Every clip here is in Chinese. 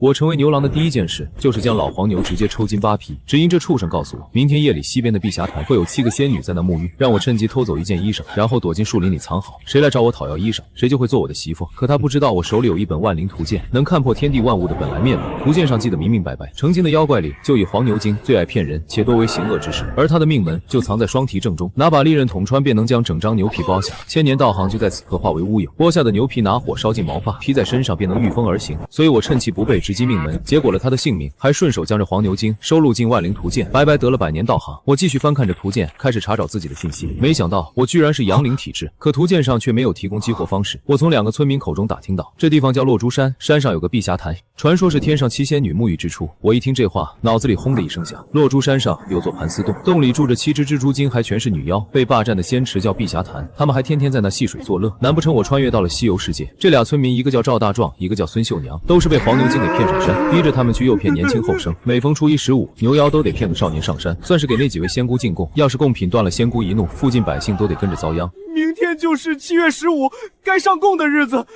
我成为牛郎的第一件事，就是将老黄牛直接抽筋扒皮。只因这畜生告诉我，明天夜里西边的碧霞潭会有7个仙女在那沐浴，让我趁机偷走一件衣裳，然后躲进树林里藏好。谁来找我讨要衣裳，谁就会做我的媳妇。可他不知道我手里有一本万灵图鉴，能看破天地万物的本来面目。图鉴上记得明明白白，成精的妖怪里就以黄牛精最爱骗人，且多为行恶之事，而他的命门就藏在双蹄正中，拿把利刃捅穿，便能将整张牛皮剥下。千年道行就在此刻化为乌有。剥下的牛皮拿火烧进毛发，披在身上便能御风而行。所以我趁其不备，直击命门，结果了他的性命，还顺手将这黄牛精收录进万灵图鉴，白白得了100年道行。我继续翻看着图鉴，开始查找自己的信息，没想到我居然是阳灵体质，可图鉴上却没有提供激活方式。我从2个村民口中打听到，这地方叫落珠山，山上有个碧霞潭，传说是天上7仙女沐浴之处。我一听这话，脑子里轰的一声响。落珠山上有座盘丝洞，洞里住着7只蜘蛛精，还全是女妖，被霸占的仙池叫碧霞潭，他们还天天在那戏水作乐。难不成我穿越到了西游世界？这俩村民，一个叫赵大壮，一个叫孙秀娘，都是被黄牛精给骗上山，逼着他们去诱骗年轻后生。每逢初1、15，牛妖都得骗个少年上山，算是给那几位仙姑进贡。要是贡品断了，仙姑一怒，附近百姓都得跟着遭殃。明天就是7月15该上贡的日子，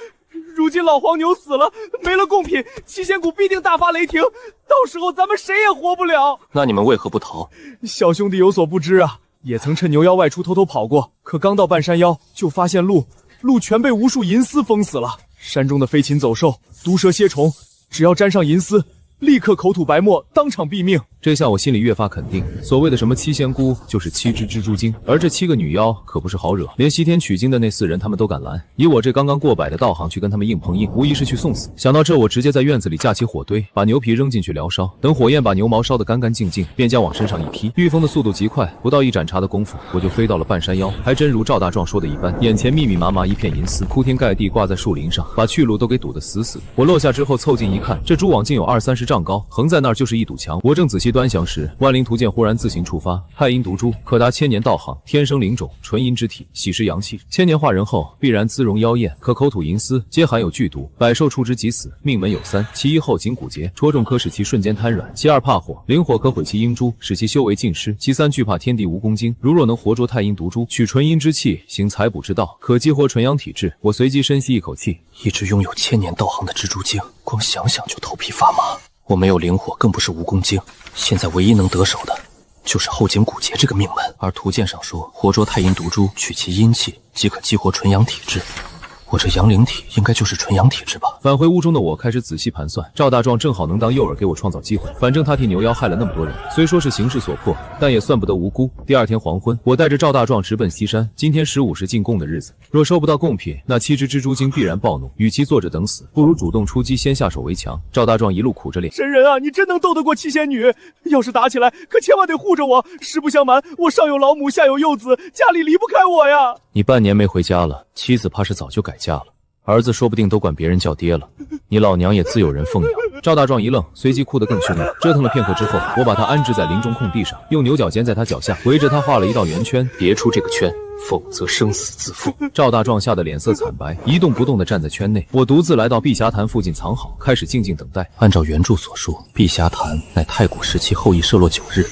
如今老黄牛死了，没了贡品，7仙谷必定大发雷霆，到时候咱们谁也活不了。那你们为何不逃？小兄弟有所不知啊，也曾趁牛妖外出偷偷跑过，可刚到半山腰，就发现路全被无数银丝封死了。山中的飞禽走兽、毒蛇蝎虫，只要沾上银丝，立刻口吐白沫，当场毙命。这下我心里越发肯定，所谓的什么7仙姑就是7只蜘蛛精，而这7个女妖可不是好惹，连西天取经的那4人他们都敢拦。以我这刚刚过百的道行去跟他们硬碰硬，无疑是去送死。想到这，我直接在院子里架起火堆，把牛皮扔进去燎烧，等火焰把牛毛烧得干干净净，便将往身上一披。御风的速度极快，不到1盏茶的功夫，我就飞到了半山腰。还真如赵大壮说的一般，眼前密密麻麻一片银丝，铺天盖地挂在树林上，把去路都给堵得死死的。我落下之后凑近一看，这蛛网竟有20-30丈高，横在那儿就是一堵墙。我正仔细端详时，万灵图鉴忽然自行触发，太阴毒株可达1000年道行，天生灵种，纯阴之体，喜食阳气，1000年化人后必然姿容妖艳，可口吐银丝，皆含有剧毒，百兽触之即死。命门有3，其一后颈骨节，戳中可使其瞬间瘫软；其2怕火，灵火可毁其阴珠，使其修为尽失；其3惧怕天地蜈蚣精，如若能活捉太阴毒株，取纯阴之气，行采补之道，可激活纯阳体质。我随即深吸一口气，一只拥有1000年道行的蜘蛛精，光想想就头皮发麻。我没有灵火，更不是蜈蚣精，现在唯一能得手的就是后颈骨节这个命门。而图鉴上说，活捉太阴毒株，取其阴气，即可激活纯阳体质。我这阳灵体应该就是纯阳体质吧。返回屋中的我开始仔细盘算，赵大壮正好能当诱饵给我创造机会，反正他替牛妖害了那么多人，虽说是形势所迫，但也算不得无辜。第2天黄昏，我带着赵大壮直奔西山。今天15是进贡的日子，若收不到贡品，那7只蜘蛛精必然暴怒，与其坐着等死，不如主动出击，先下手为强。赵大壮一路苦着脸，神人啊，你真能斗得过7仙女？要是打起来，可千万得护着我。实不相瞒，我上有老母，下有幼子，家里离不开我呀。你半年没回家了，妻子怕是早就改嫁了，儿子说不定都管别人叫爹了，你老娘也自有人奉养。赵大壮一愣，随即哭得更凶了。折腾了片刻之后，我把他安置在林中空地上，用牛角尖在他脚下围着他画了一道圆圈，别出这个圈，否则生死自负。赵大壮吓得脸色惨白，一动不动地站在圈内。我独自来到碧霞潭附近藏好，开始静静等待。按照原著所述，碧霞潭乃太古时期后羿射落9日，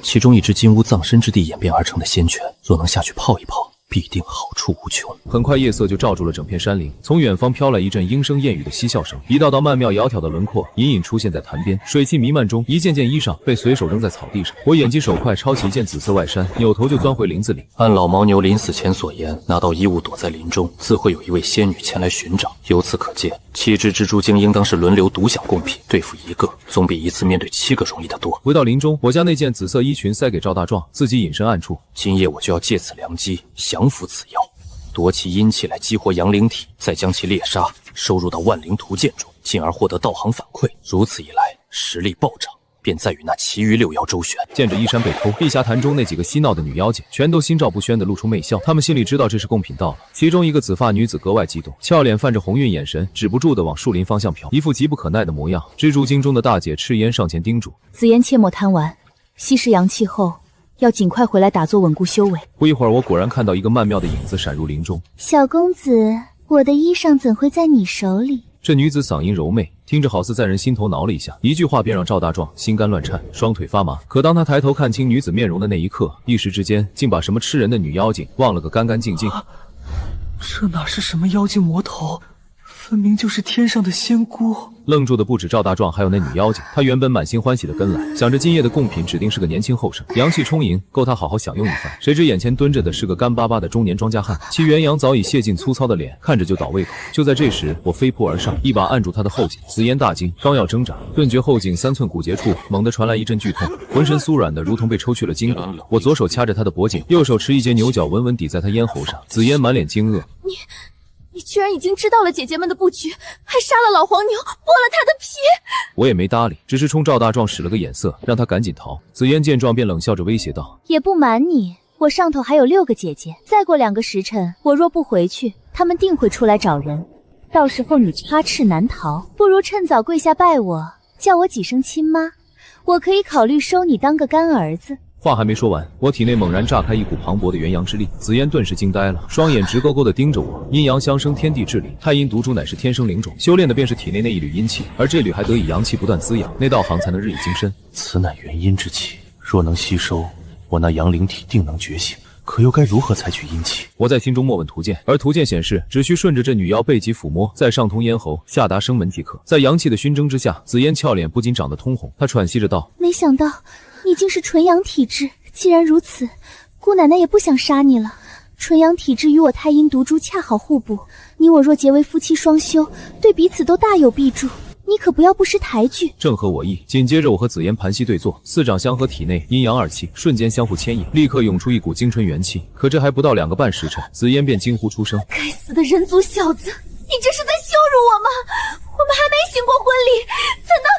其中一只金乌葬身之地演变而成的仙泉，若能下去泡一泡，必定好处无穷。很快夜色就罩住了整片山林，从远方飘来一阵莺声燕语的嬉笑声，一道道曼妙窈窕的轮廓隐隐出现在潭边，水汽弥漫中，一件件衣裳被随手扔在草地上。我眼疾手快，抄起一件紫色外衫，扭头就钻回林子里。按老牦牛临死前所言，拿到衣物躲在林中，自会有一位仙女前来寻找。由此可见，7只蜘蛛精应当是轮流独享贡品，对付1个总比一次面对7个容易得多。回到林中，我将那件紫色衣裙塞给赵大壮，自己隐身暗处。今夜我就要借此良机降服此妖，夺其阴气来激活阳灵体，再将其猎杀，收入到万灵图鉴中，进而获得道行反馈。如此一来，实力暴涨，便再与那其余6妖周旋。见着衣衫被偷，碧霞潭中那几个嬉闹的女妖精全都心照不宣地露出媚笑，她们心里知道这是贡品到了。其中一个紫发女子格外激动，俏脸泛着红晕，眼神止不住地往树林方向瞟，一副急不可耐的模样。蜘蛛精中的大姐赤烟上前叮嘱：紫妍切莫贪玩，吸食阳气后要尽快回来打坐稳固修为。不一会儿，我果然看到一个曼妙的影子闪入林中。小公子，我的衣裳怎会在你手里？这女子嗓音柔媚，听着好似在人心头挠了一下，一句话便让赵大壮心肝乱颤，双腿发麻。可当他抬头看清女子面容的那一刻，一时之间竟把什么吃人的女妖精忘了个干干净净。这哪是什么妖精魔头，分明就是天上的仙姑。愣住的不止赵大壮，还有那女妖精。他原本满心欢喜的跟来，想着今夜的贡品指定是个年轻后生，阳气充盈，够他好好享用一番。谁知眼前蹲着的是个干巴巴的中年庄稼汉，其元阳早已泄尽粗糙的脸，看着就倒胃口。就在这时，我飞扑而上，一把按住他的后颈。紫嫣大惊，刚要挣扎，顿觉后颈3寸骨节处猛地传来一阵剧痛，浑身酥软的如同被抽去了筋骨。我左手掐着他的脖颈，右手持一截牛角稳稳抵在他咽喉上。紫嫣满脸惊愕，你居然已经知道了姐姐们的布局，还杀了老黄牛，剥了他的皮！我也没搭理，只是冲赵大壮使了个眼色，让他赶紧逃。紫嫣见状便冷笑着威胁道：也不瞒你，我上头还有6个姐姐，再过2个时辰，我若不回去，她们定会出来找人，到时候你插翅难逃。不如趁早跪下拜我，叫我几声亲妈，我可以考虑收你当个干儿子。话还没说完，我体内猛然炸开一股磅礴的元阳之力，紫嫣顿时惊呆了，双眼直勾勾地盯着我。阴阳相生，天地至理，太阴毒株乃是天生灵种，修炼的便是体内那一缕阴气，而这缕还得以阳气不断滋养，那道行才能日益精深。此乃元阴之气，若能吸收，我那阳灵体定能觉醒。可又该如何采取阴气？我在心中默问图鉴，而图鉴显示，只需顺着这女妖背脊抚摸，再上通咽喉，下达声门即可。在阳气的熏蒸之下，紫嫣俏脸不禁长得通红，她喘息着道：没想到你竟是纯阳体质，既然如此，姑奶奶也不想杀你了。纯阳体质与我太阴毒株恰好互补，你我若结为夫妻双修，对彼此都大有裨助。你可不要不识抬举。正合我意。紧接着我和紫嫣盘膝对坐，4掌相合，体内阴阳2气瞬间相互牵引，立刻涌出一股精纯元气。可这还不到2个半时辰，紫嫣便惊呼出声：该死的人族小子，你这是在羞辱我吗？我们还没行过婚礼，怎能？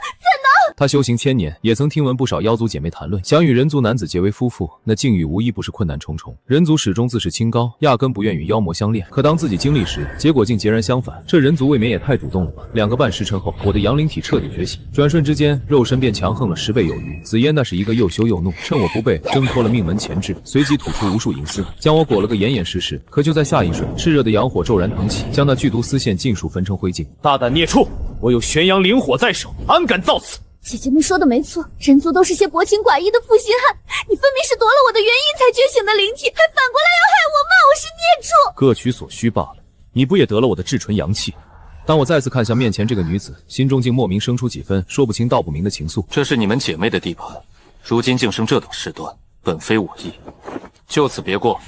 他修行1000年，也曾听闻不少妖族姐妹谈论，想与人族男子结为夫妇，那境遇无一不是困难重重。人族始终自视清高，压根不愿与妖魔相恋。可当自己经历时，结果竟截然相反。这人族未免也太主动了吧！2个半时辰后，我的阳灵体彻底觉醒，转瞬之间，肉身便强横了10倍有余。紫嫣那是一个又羞又怒，趁我不备，挣脱了命门前置，随即吐出无数银丝，将我裹了个严严实实。可就在下一瞬，炽热的阳火骤然腾起，将那剧毒丝线尽数焚成灰烬。大胆孽畜！我有玄阳灵火在手，安敢造次？姐姐们说的没错，人族都是些薄情寡义的负心汉，你分明是夺了我的元阴才觉醒的灵体，还反过来要害我，骂我是孽畜。各取所需罢了，你不也得了我的至纯阳气？当我再次看向面前这个女子，心中竟莫名生出几分说不清道不明的情愫。这是你们姐妹的地盘，如今竟生这等事端，本非我意，就此别过，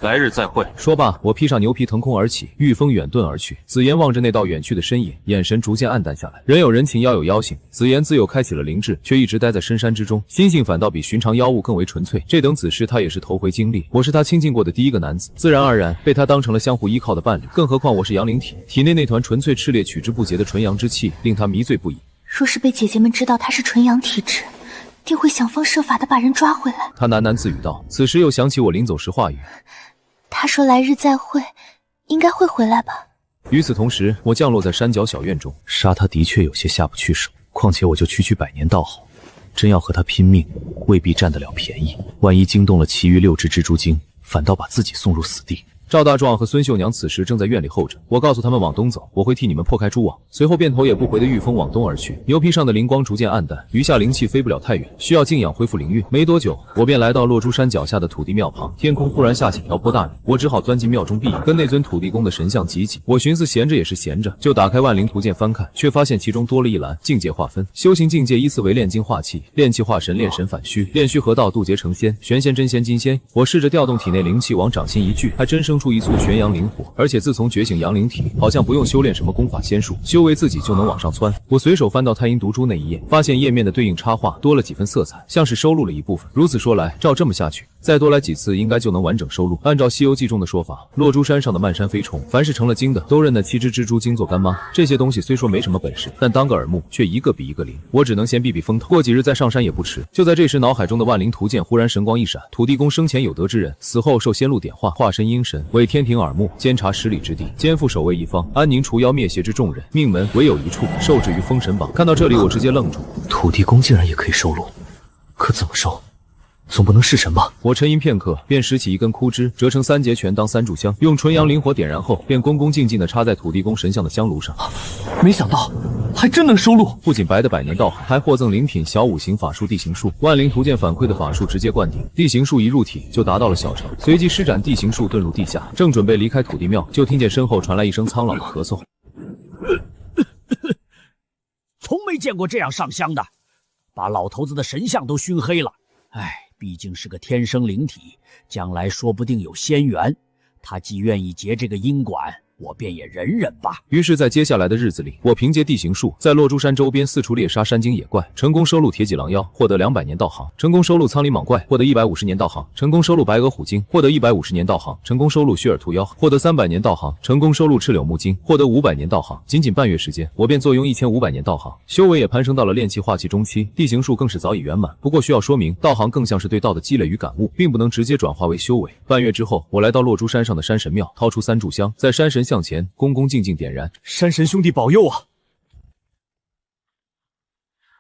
来日再会。说罢，我披上牛皮腾空而起，御风远遁而去。紫嫣望着那道远去的身影，眼神逐渐暗淡下来。人有人情，妖有妖性，紫嫣自幼开启了灵智，却一直待在深山之中，心性反倒比寻常妖物更为纯粹。这等子事她也是头回经历，我是她亲近过的第一个男子，自然而然被她当成了相互依靠的伴侣。更何况我是阳灵体，体内那团纯粹炽烈取之不竭的纯阳之气，令她迷醉不已。若是被姐姐们知道她是纯阳体质，定会想方设法的把人抓回来。她喃喃自语道，此时又想起我临走时话语。他说来日再会，应该会回来吧。与此同时，我降落在山脚小院中。杀他的确有些下不去手，况且我就区百年道好，真要和他拼命，未必占得了便宜。万一惊动了其余6只蜘蛛精，反倒把自己送入死地。赵大壮和孙秀娘此时正在院里候着，我告诉他们往东走，我会替你们破开蛛网。随后便头也不回的御风往东而去，牛皮上的灵光逐渐暗淡，余下灵气飞不了太远，需要静养恢复灵运。没多久，我便来到落珠山脚下的土地庙旁，天空忽然下起瓢泼大雨，我只好钻进庙中避雨，跟那尊土地公的神像挤挤。我寻思闲着也是闲着，就打开万灵图鉴翻看，却发现其中多了一栏境界划分，修行境界依次为炼精化气、炼气化神、炼神反虚、炼虚合道、渡劫成仙、玄仙真仙金仙。我试着调动体内灵气往掌心一聚，还真生出一簇玄阳灵火，而且自从觉醒阳灵体，好像不用修炼什么功法仙术，修为自己就能往上蹿。我随手翻到太阴毒株那一页，发现页面的对应插画多了几分色彩，像是收录了一部分。如此说来，照这么下去，再多来几次应该就能完整收录。按照《西游记》中的说法，落珠山上的漫山飞虫，凡是成了精的，都认那7只蜘蛛精做干妈。这些东西虽说没什么本事，但当个耳目却一个比一个灵。我只能先避避风头，过几日再上山也不迟。就在这时，脑海中的万灵图鉴忽然神光一闪，土地公生前有德之人，死后受仙路点化，化身阴神，为天庭耳目，监察10里之地，肩负守卫一方，安宁除妖灭邪之重任。命门唯有一处，受制于封神榜。看到这里，我直接愣住，土地公竟然也可以收录，可怎么收？总不能弑神吧？我沉吟片刻，便拾起一根枯枝，折成3节拳当3炷香，用纯阳灵火点燃后，便恭恭敬敬地插在土地公神像的香炉上。没想到还真能收录，不仅白的百年道行，还获赠灵品小5行法术地形术。万灵图鉴反馈的法术直接灌顶，地形术一入体就达到了小成，随即施展地形术遁入地下，正准备离开土地庙，就听见身后传来一声苍老的咳嗽。从没见过这样上香的，把老头子的神像都熏黑了。哎，毕竟是个天生灵体，将来说不定有仙缘。他既愿意结这个阴管，我便也忍忍吧。于是，在接下来的日子里，我凭借地形术，在落珠山周边四处猎杀山精野怪，成功收录铁脊狼妖，获得200年道行；成功收录苍鳞蟒怪，获得150年道行；成功收录白额虎精，获得150年道行；成功收录血耳兔妖，获得300年道行；成功收录赤柳木精，获得500年道行。仅仅半月时间，我便坐拥1500年道行，修为也攀升到了炼气化气中期，地形术更是早已圆满。不过需要说明，道行更像是对道的积累与感悟，并不能直接转化为修为。半月之后，我来到落珠山上的山神庙，掏出3炷香，在山神像前恭恭静静点燃。山神兄弟保佑啊！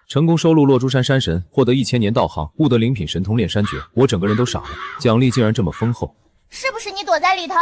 成功收录落珠山山神，获得1000年道行，悟得灵品神通炼山诀。我整个人都傻了，奖励竟然这么丰厚。是不是你躲在里头？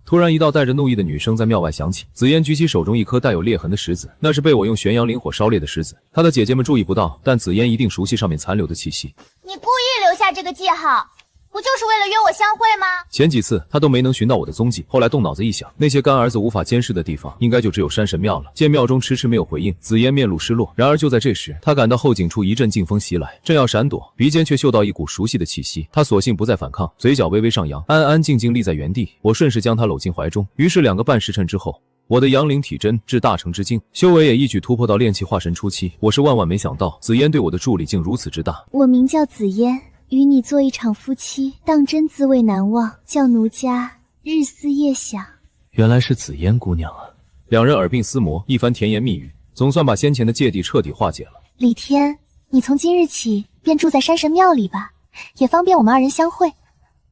突然，一道带着怒意的女声在庙外响起。紫嫣举起手中一颗带有裂痕的石子，那是被我用玄阳灵火烧裂的石子。她的姐姐们注意不到，但紫嫣一定熟悉上面残留的气息。你故意留下这个记号，不就是为了约我相会吗？前几次他都没能寻到我的踪迹，后来动脑子一想，那些干儿子无法监视的地方，应该就只有山神庙了。见庙中迟迟没有回应，紫嫣面露失落。然而就在这时，他感到后颈处一阵劲风袭来，正要闪躲，鼻尖却嗅到一股熟悉的气息。他索性不再反抗，嘴角微微上扬，安安静静立在原地。我顺势将他搂进怀中。于是2个半时辰之后，我的阳灵体真至大成之境，修为也一举突破到炼气化神初期。我是万万没想到，紫嫣对我的助力竟如此之大。我名叫紫嫣，与你做一场夫妻，当真滋味难忘，叫奴家日思夜想。原来是紫嫣姑娘啊！两人耳鬓厮磨，一番甜言蜜语，总算把先前的芥蒂彻底化解了。李天，你从今日起便住在山神庙里吧，也方便我们2人相会。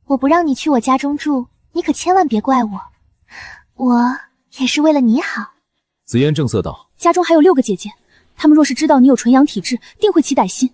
我不让你去我家中住，你可千万别怪我，我也是为了你好。紫嫣正色道：家中还有6个姐姐，她们若是知道你有纯阳体质，定会起歹心。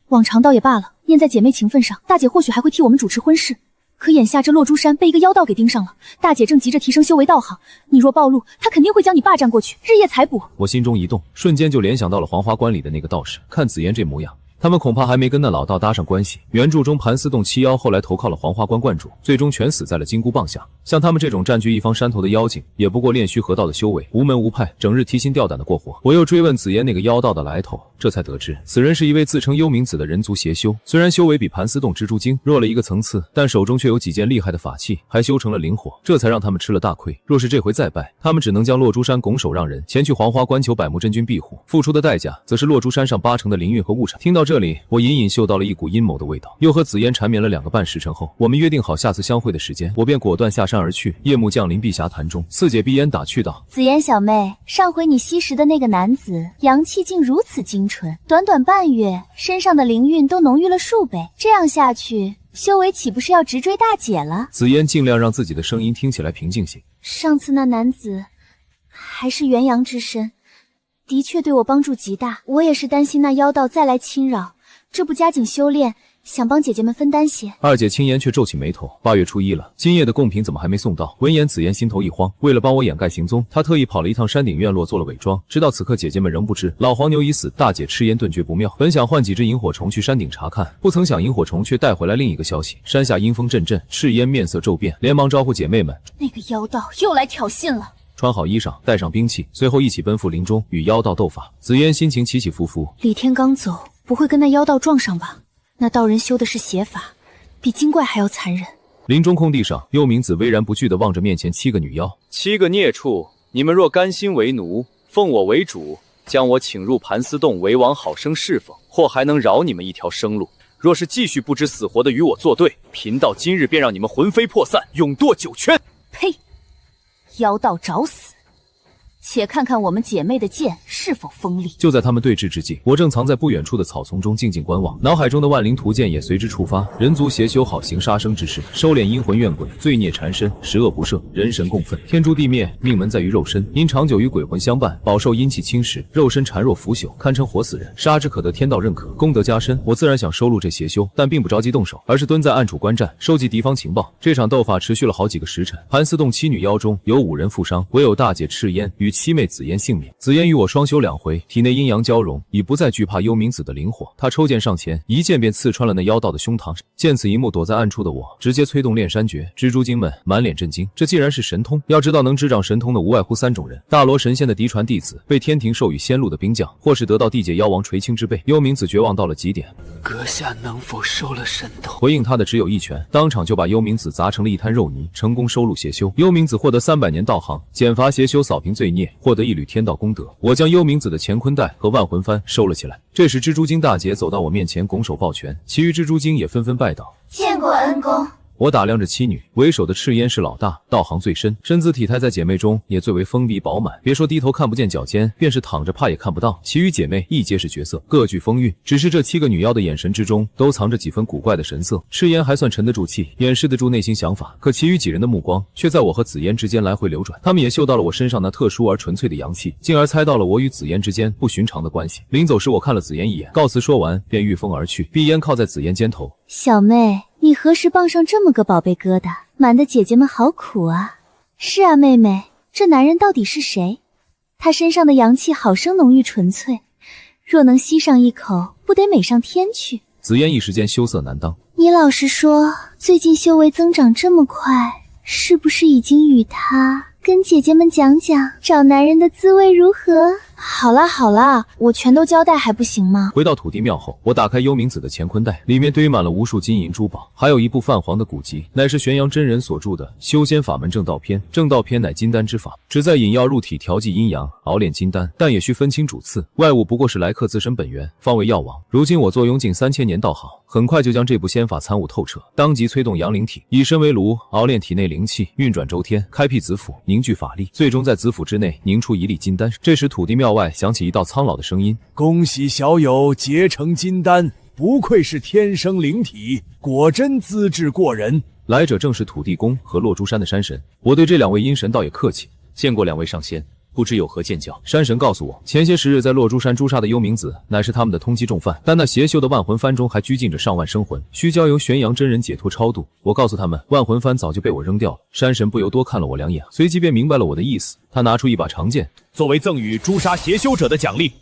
往常倒也罢了，念在姐妹情分上，大姐或许还会替我们主持婚事。可眼下这落珠山被一个妖道给盯上了，大姐正急着提升修为道行，你若暴露，她肯定会将你霸占过去，日夜采捕。我心中一动，瞬间就联想到了黄花关里的那个道士。看紫嫣这模样，他们恐怕还没跟那老道搭上关系。原著中盘丝洞7妖后来投靠了黄花关观主，最终全死在了金箍棒下。像他们这种占据一方山头的妖精，也不过炼虚合道的修为，无门无派，整日提心吊胆的过活。我又追问紫嫣那个妖道的来头，这才得知此人是一位自称幽冥子的人族邪修。虽然修为比盘丝洞蜘蛛精弱了一个层次，但手中却有几件厉害的法器，还修成了灵火，这才让他们吃了大亏。若是这回再败，他们只能将落珠山拱手让人，前去黄花关求百目真君庇护，付出的代价则是落珠山上80%的灵运和物产。听到这里，我隐隐嗅到了一股阴谋的味道。又和紫嫣缠绵了2个半时辰后，我们约定好下次相会的时间，我便果断下山而去。夜幕降临碧霞潭中，四姐闭眼打趣道：紫嫣小妹，上回你吸食的那个男子阳气竟如此精纯，短短半月身上的灵运都浓郁了数倍，这样下去修为岂不是要直追大姐了？紫嫣尽量让自己的声音听起来平静些。上次那男子还是元阳之身，的确对我帮助极大，我也是担心那妖道再来侵扰，这不加紧修炼，想帮姐姐们分担些。二姐轻言却皱起眉头，8月初1了，今夜的贡品怎么还没送到？闻言，紫嫣心头一慌，为了帮我掩盖行踪，她特意跑了一趟山顶院落做了伪装。直到此刻，姐姐们仍不知老黄牛已死，大姐赤焰顿觉不妙。本想换几只萤火虫去山顶查看，不曾想萤火虫却带回来另一个消息：山下阴风阵阵，赤焰面色骤变，连忙招呼姐妹们。那个妖道又来挑衅了。穿好衣裳，带上兵器，随后一起奔赴林中与妖道斗法。紫嫣心情起起伏伏。李天刚走，不会跟那妖道撞上吧？那道人修的是邪法，比精怪还要残忍。林中空地上，幽冥子巍然不惧地望着面前7个女妖。7个孽畜，你们若甘心为奴，奉我为主，将我请入盘丝洞为王，好生侍奉，或还能饶你们一条生路。若是继续不知死活的与我作对，贫道今日便让你们魂飞魄散，永堕9圈。呸！妖道找死！且看看我们姐妹的剑是否锋利。就在他们对峙之际，我正藏在不远处的草丛中静静观望，脑海中的万灵图鉴也随之触发。人族邪修好行杀生之事，收敛阴魂怨鬼，罪孽缠身，十恶不赦，人神共愤。天诛地灭，命门在于肉身，因长久与鬼魂相伴，饱受阴气侵蚀，肉身孱弱腐朽，堪称活死人。杀之可得天道认可，功德加深。我自然想收录这邪修，但并不着急动手，而是蹲在暗处观战，收集敌方情报。这场斗法持续了好几个时辰，盘丝洞7女妖中有5人负伤，唯有大姐赤烟与七妹紫嫣幸免。紫嫣与我双修两回，体内阴阳交融，已不再惧怕幽冥子的灵火。她抽剑上前，一剑便刺穿了那妖道的胸膛。见此一幕，躲在暗处的我直接催动炼山诀，蜘蛛精们满脸震惊。这既然是神通，要知道能执掌神通的无外乎3种人：大罗神仙的嫡传弟子，被天庭授予仙路的兵将，或是得到地界妖王垂青之辈。幽冥子绝望到了极点，阁下能否收了神通？回应他的只有一拳，当场就把幽冥子砸成了一滩肉泥，成功收录邪修。幽冥子获得300年道行，减罚邪修，扫平罪孽，获得一缕天道功德。我将幽冥子的乾坤袋和万魂幡收了起来。这时蜘蛛精大姐走到我面前，拱手抱拳，其余蜘蛛精也纷纷拜倒，见过恩公。我打量着妻女，为首的赤烟是老大，道行最深，身姿体态在姐妹中也最为丰腴饱满。别说低头看不见脚尖，便是躺着怕也看不到。其余姐妹亦皆是绝色，各具风韵。只是这7个女妖的眼神之中，都藏着几分古怪的神色。赤烟还算沉得住气，掩饰得住内心想法，可其余几人的目光却在我和紫嫣之间来回流转。他们也嗅到了我身上那特殊而纯粹的阳气，进而猜到了我与紫嫣之间不寻常的关系。临走时，我看了紫嫣一眼，告辞说完便御风而去，闭烟靠在紫嫣肩头。小妹，你何时傍上这么个宝贝疙瘩？瞒得姐姐们好苦啊。是啊，妹妹，这男人到底是谁？他身上的阳气好生浓郁纯粹，若能吸上一口，不得美上天去。紫嫣一时间羞涩难当。你老实说，最近修为增长这么快，是不是已经与他跟姐姐们讲讲找男人的滋味如何？好啦好啦，我全都交代还不行吗？回到土地庙后，我打开幽冥子的乾坤袋，里面堆满了无数金银珠宝，还有一部泛黄的古籍，乃是玄阳真人所著的《修仙法门正道篇》。正道篇乃金丹之法，旨在引药入体，调剂阴阳，熬炼金丹，但也需分清主次，外物不过是来客自身本源，方为药王。如今我坐拥近3000年道行，很快就将这部仙法参悟透彻，当即催动阳灵体，以身为炉，熬炼体内灵气，运转周天，开辟子府，凝聚法力，最终在子府之内凝出一粒金丹。这时土地庙外响起一道苍老的声音：恭喜小友结成金丹，不愧是天生灵体，果真资质过人。来者正是土地公和落珠山的山神。我对这2位阴神倒也客气，见过2位上仙，不知有何见教。山神告诉我，前些时日在落珠山诛杀的幽冥子乃是他们的通缉重犯，但那邪修的万魂幡中还拘禁着上万生魂，需交由玄阳真人解脱超度。我告诉他们，万魂幡早就被我扔掉了。山神不由多看了我2眼，随即便明白了我的意思。他拿出一把长剑，作为赠予诛杀邪修者的奖励，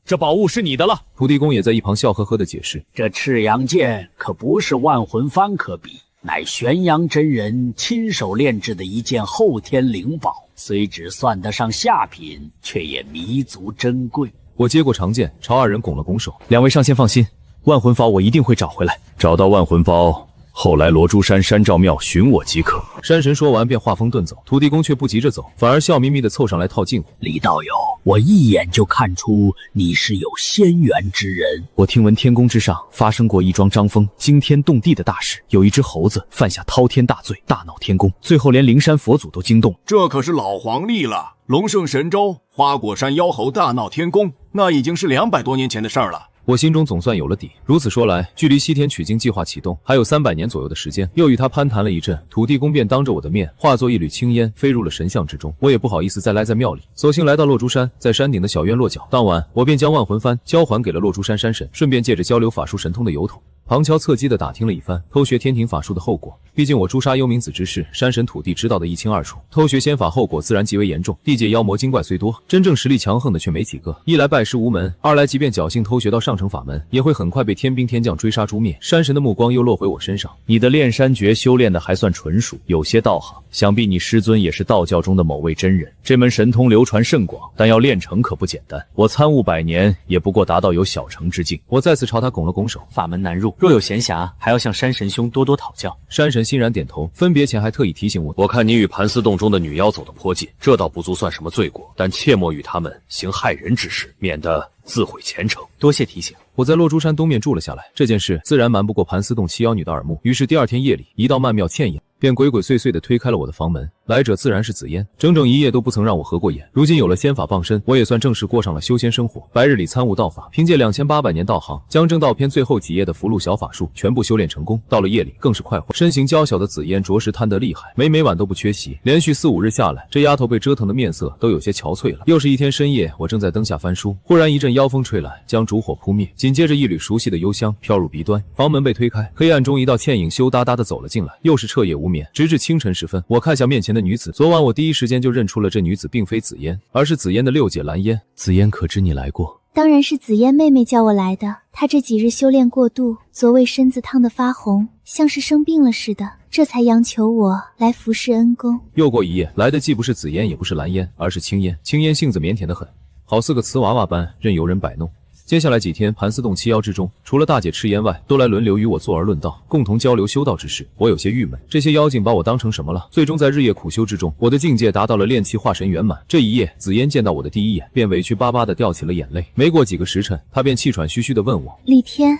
这宝物是你的了。土地公也在一旁笑呵呵的解释，这赤阳剑可不是万魂幡可比，乃玄阳真人亲手炼制的一件后天灵宝，虽只算得上下品，却也弥足珍贵。我接过长剑，朝2人拱了拱手。2位上仙放心，万魂宝我一定会找回来。找到万魂包，后来罗珠山山照庙寻我即可。山神说完便话锋遁走，土地公却不急着走，反而笑眯眯地凑上来套近乎。李道友，我一眼就看出你是有仙缘之人。我听闻天宫之上发生过一桩张风惊天动地的大事，有一只猴子犯下滔天大罪，大闹天宫，最后连灵山佛祖都惊动。这可是老黄历了，龙胜神州，花果山妖猴大闹天宫，那已经是200多年前的事儿了。我心中总算有了底。如此说来，距离西天取经计划启动还有300年左右的时间。又与他攀谈了一阵，土地公便当着我的面化作一缕青烟飞入了神像之中。我也不好意思再赖在庙里，索性来到落珠山，在山顶的小院落脚。当晚，我便将万魂幡交还给了落珠山山神，顺便借着交流法术神通的由头，旁敲侧击地打听了一番偷学天庭法术的后果。毕竟我诛杀幽冥子之事，山神土地知道得一清二楚，偷学仙法后果自然极为严重。地界妖魔精怪虽多，真正实力强横的却没几个。一来拜师无门，二来即便侥幸偷学到上乘法门，也会很快被天兵天将追杀诛灭。山神的目光又落回我身上，你的炼山诀修炼的还算纯熟，有些道行，想必你师尊也是道教中的某位真人。这门神通流传甚广，但要练成可不简单。我参悟100年，也不过达到有小成之境。我再次朝他拱了拱手，法门难入，若有闲暇，还要向山神兄多多讨教。山神欣然点头，分别前还特意提醒我，我看你与盘丝洞中的女妖走得颇近，这倒不足算什么罪过，但切莫与他们行害人之事，免得自毁前程。多谢提醒。我在落珠山东面住了下来，这件事自然瞒不过盘丝洞七妖女的耳目。于是第2天夜里，一到曼妙倩影，便鬼鬼祟祟地推开了我的房门。来者自然是紫嫣，整整1夜都不曾让我合过眼。如今有了仙法傍身，我也算正式过上了修仙生活。白日里参悟道法，凭借2800年道行，将正道篇最后几页的符箓小法术全部修炼成功。到了夜里更是快活。身形娇小的紫嫣着实贪得厉害，每晚都不缺席。连续4、5日下来，这丫头被折腾的面色都有些憔悴了。又是一天深夜，我正在灯下翻书，忽然一阵妖风吹来，将烛火扑灭，紧接着一缕熟悉的幽香飘入鼻端。房门被推开，黑暗中一道倩影羞答答地走了进来，又是彻夜无眠。眠，直至清晨时分，我看向面前的女子。昨晚我第一时间就认出了这女子并非紫嫣，而是紫嫣的六姐蓝嫣。紫嫣，可知你来过？当然是紫嫣妹妹叫我来的。她这几日修炼过度，昨未身子烫得发红，像是生病了似的，这才央求我来服侍恩公。又过一夜，来的既不是紫嫣，也不是蓝嫣，而是青烟。青烟性子腼腆得很，好似个瓷娃娃般任由人摆弄。接下来几天，盘丝洞七妖之中，除了大姐赤烟外，都来轮流与我坐而论道，共同交流修道之事。我有些郁闷，这些妖精把我当成什么了？最终在日夜苦修之中，我的境界达到了炼气化神圆满。这一夜，紫嫣见到我的第一眼，便委屈巴巴地掉起了眼泪。没过几个时辰，她便气喘吁吁地问我：李天，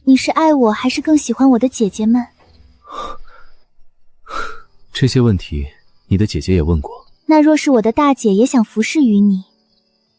你是爱我，还是更喜欢我的姐姐们？这些问题，你的姐姐也问过。那若是我的大姐也想服侍于你，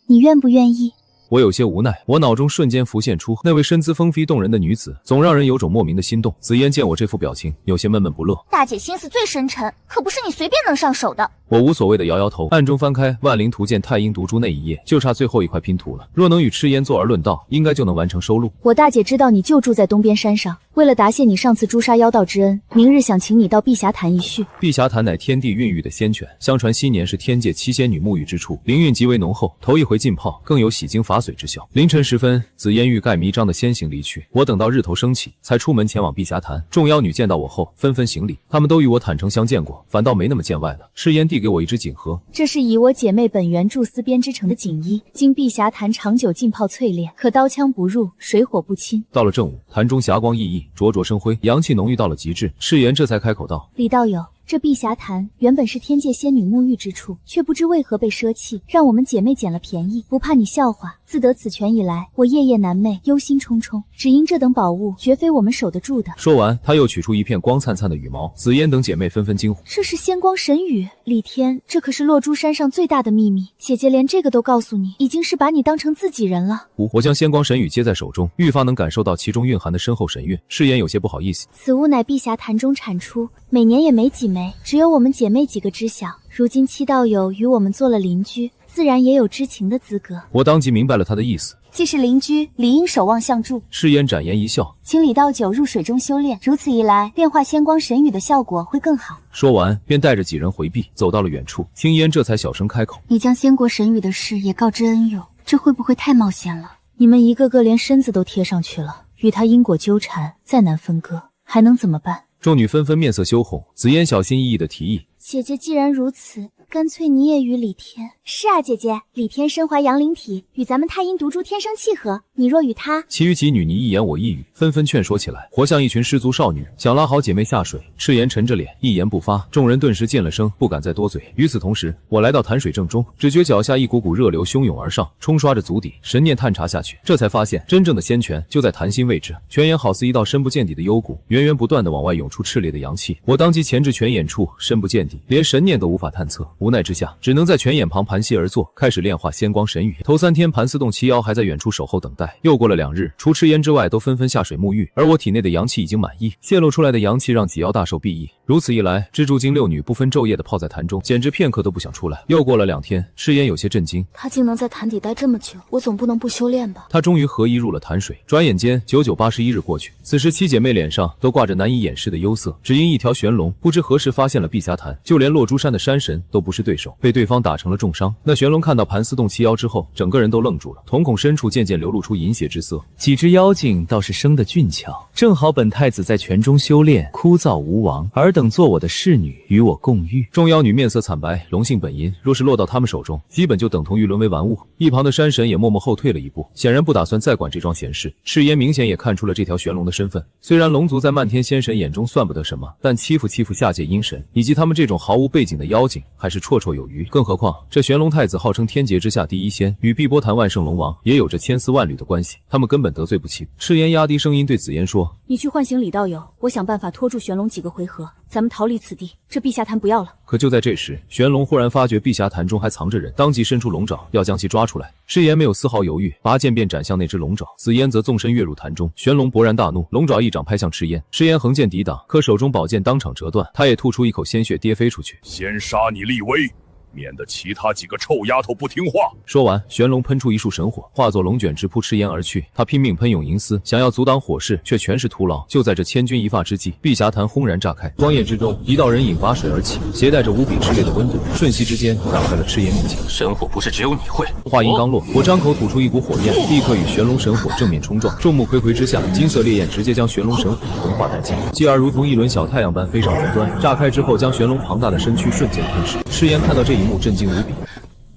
你愿不愿意？我有些无奈，我脑中瞬间浮现出那位身姿风飞动人的女子，总让人有种莫名的心动。紫嫣见我这副表情，有些闷闷不乐。大姐心思最深沉，可不是你随便能上手的。我无所谓的摇摇头，暗中翻开《万灵图鉴太阴毒珠》那一页，就差最后一块拼图了。若能与赤烟坐而论道，应该就能完成收录。我大姐知道你就住在东边山上，为了答谢你上次诛杀妖道之恩，明日想请你到碧霞潭一叙。碧霞潭乃天地孕育的仙泉，相传昔年是天界七仙女沐浴之处，灵韵极为浓厚，头一回浸泡更有洗精伐水之效。凌晨时分，紫嫣欲盖弥彰的先行离去，我等到日头升起，才出门前往碧霞潭。众妖女见到我后，纷纷行礼，她们都与我坦诚相见过，反倒没那么见外了。赤烟递给我一只锦盒，这是以我姐妹本源贮丝编织成的锦衣，经碧霞潭长久浸泡淬炼，可刀枪不入，水火不侵。到了正午，潭中霞光熠熠，灼灼生辉，阳气浓郁到了极致。赤烟这才开口道：李道友，这碧霞潭原本是天界仙女沐浴之处，却不知为何被舍弃，让我们姐妹捡了便宜，不怕你笑话。自得此权以来，我夜夜难寐，忧心忡忡，只因这等宝物绝非我们守得住的。说完，他又取出一片光灿灿的羽毛。紫嫣等姐妹纷纷惊呼：这是仙光神羽！李天，这可是落珠山上最大的秘密，姐姐连这个都告诉你，已经是把你当成自己人了。我将仙光神羽接在手中，愈发能感受到其中蕴含的深厚神韵。赤烟有些不好意思：此物乃碧霞潭中产出，每年也没几枚，只有我们姐妹几个知晓。如今七道友与我们做了邻居，自然也有知情的资格。我当即明白了他的意思，既是邻居，理应守望相助。赤烟展颜一笑，请李道友入水中修炼，如此一来，炼化仙光神羽的效果会更好。说完，便带着几人回避，走到了远处。青烟这才小声开口：你将仙国神羽的事也告知恩友，这会不会太冒险了？你们一个个连身子都贴上去了，与他因果纠缠，再难分割，还能怎么办？众女纷纷面色羞红。紫嫣小心翼翼地提议：姐姐既然如此，干脆你也与李天。是啊，姐姐，李天身怀阳灵体，与咱们太阴毒株天生契合，你若与他……其余几女你一言我一语，纷纷劝说起来，活像一群失足少女，想拉好姐妹下水。赤颜沉着脸，一言不发。众人顿时噤了声，不敢再多嘴。与此同时，我来到潭水正中，只觉脚下一股股热流汹涌而上，冲刷着足底。神念探查下去，这才发现真正的仙泉就在潭心位置，泉眼好似一道深不见底的幽谷，源源不断地往外涌出炽烈的阳气。我当即潜至泉眼处，深不见底，连神念都无法探测。无奈之下，只能在泉眼旁盘膝而坐，开始炼化仙光神羽。头3天，盘丝洞七妖还在远处守候等待。又过了2日，除赤烟之外，都纷纷下水沐浴，而我体内的阳气已经满溢，泄露出来的阳气让几妖大受裨益。如此一来，蜘蛛精6女不分昼夜的泡在潭中，简直片刻都不想出来。又过了2天，赤烟有些震惊，他竟能在潭底待这么久，我总不能不修炼吧？他终于合衣入了潭水。转眼间9981日过去，此时七姐妹脸上都挂着难以掩饰的忧色，只因一条玄龙不知何时发现了碧霞潭，就连落珠山的山神都不是对手，被对方打成了重伤。那玄龙看到盘丝洞七妖之后，整个人都愣住了，瞳孔深处渐渐流露出淫邪之色。几只妖精倒是生得俊俏，正好本太子在泉中修炼，枯燥无王，尔等做我的侍女，与我共浴。众妖女面色惨白，龙性本淫，若是落到他们手中，基本就等同于沦为玩物。一旁的山神也默默后退了一步，显然不打算再管这桩闲事。赤烟明显也看出了这条玄龙的身份，虽然龙族在漫天仙神眼中算不得什么，但欺负下界阴神以及他们这种毫无背景的妖精还是绰绰有余。更何况这玄龙太子号称天劫之下第一仙，与碧波潭万圣龙王也有着千丝万缕的关系，他们根本得罪不起。赤烟压低声音对紫嫣说：你去唤醒李道友，我想办法拖住玄龙几个回合，咱们逃离此地，这碧霞潭不要了。可就在这时，玄龙忽然发觉碧霞潭中还藏着人，当即伸出龙爪要将其抓出来。赤烟没有丝毫犹豫，拔剑便斩向那只龙爪。紫嫣则纵身跃入潭中，玄龙勃然大怒，龙爪一掌拍向赤烟。赤烟横剑抵挡，可手中宝剑当场折断，他也吐出一口鲜血跌飞出去。先杀你立威，免得其他几个臭丫头不听话。说完，玄龙喷出一束神火，化作龙卷直扑赤焰而去。他拼命喷涌银丝，想要阻挡火势，却全是徒劳。就在这千钧一发之际，碧霞潭轰然炸开，光焰之中，一道人影拔水而起，携带着无比炽烈的温度，瞬息之间挡在了赤焰面前。神火不是只有你会。话音刚落，我张口吐出一股火焰，立刻与玄龙神火正面冲撞。众目睽睽之下，金色烈焰直接将玄龙神火融化殆尽，继而如同一轮小太阳般飞上云端，炸开之后将玄龙庞大的身躯瞬间吞噬。赤焰看到这一幕，震惊无比。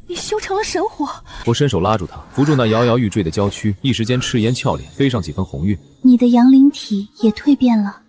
你修成了神火！我伸手拉住他，扶住那摇摇欲坠的娇躯，一时间赤焰俏脸飞上几分红晕。你的阳灵体也蜕变了。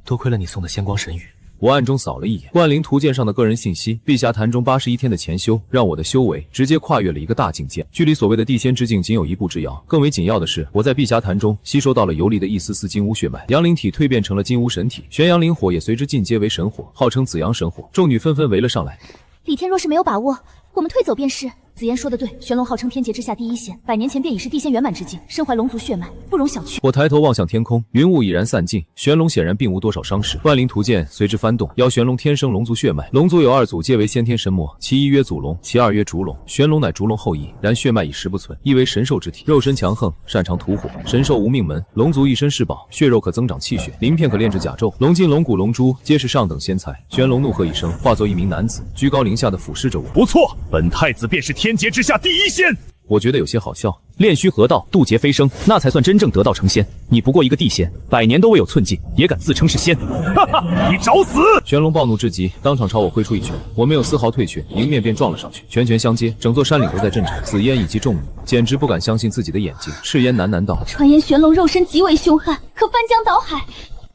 多亏了你送的仙光神羽。我暗中扫了一眼万灵图鉴上的个人信息，碧霞潭中81天的潜修，让我的修为直接跨越了一个大境界，距离所谓的地仙之境仅有一步之遥。更为紧要的是，我在碧霞潭中吸收到了游离的一丝丝金乌血脉，阳灵体蜕变成了金乌神体，玄阳灵火也随之进阶为神火，号称紫阳神火。众女纷纷围了上来。李天若是没有把握，我们退走便是。紫嫣说的对，玄龙号称天劫之下第一仙，100年前便已是地仙圆满之境，身怀龙族血脉，不容小觑。我抬头望向天空，云雾已然散尽，玄龙显然并无多少伤势。万灵图鉴随之翻动，邀玄龙天生龙族血脉，龙族有2祖，皆为先天神魔，其一曰祖龙，其二曰烛龙。玄龙乃烛龙后裔，然血脉已实不存，亦为神兽之体，肉身强横，擅长吐火。神兽无命门，龙族一身是宝，血肉可增长气血，鳞片可炼制甲胄，龙筋、龙骨、龙珠皆是上等仙材。玄龙怒喝一声，化作一名男子，居高临下的俯视着我。不错，本太子便是天劫之下第一仙。我觉得有些好笑。炼虚合道，渡劫飞升，那才算真正得道成仙。你不过一个地仙，100年都未有寸进，也敢自称是仙？哈哈，你找死！玄龙暴怒至极，当场朝我挥出一拳，我没有丝毫退却，迎面便撞了上去，拳拳相接，整座山岭都在震颤。紫嫣以及众女简直不敢相信自己的眼睛。赤嫣喃喃道：传言玄龙肉身极为凶悍，可翻江倒海，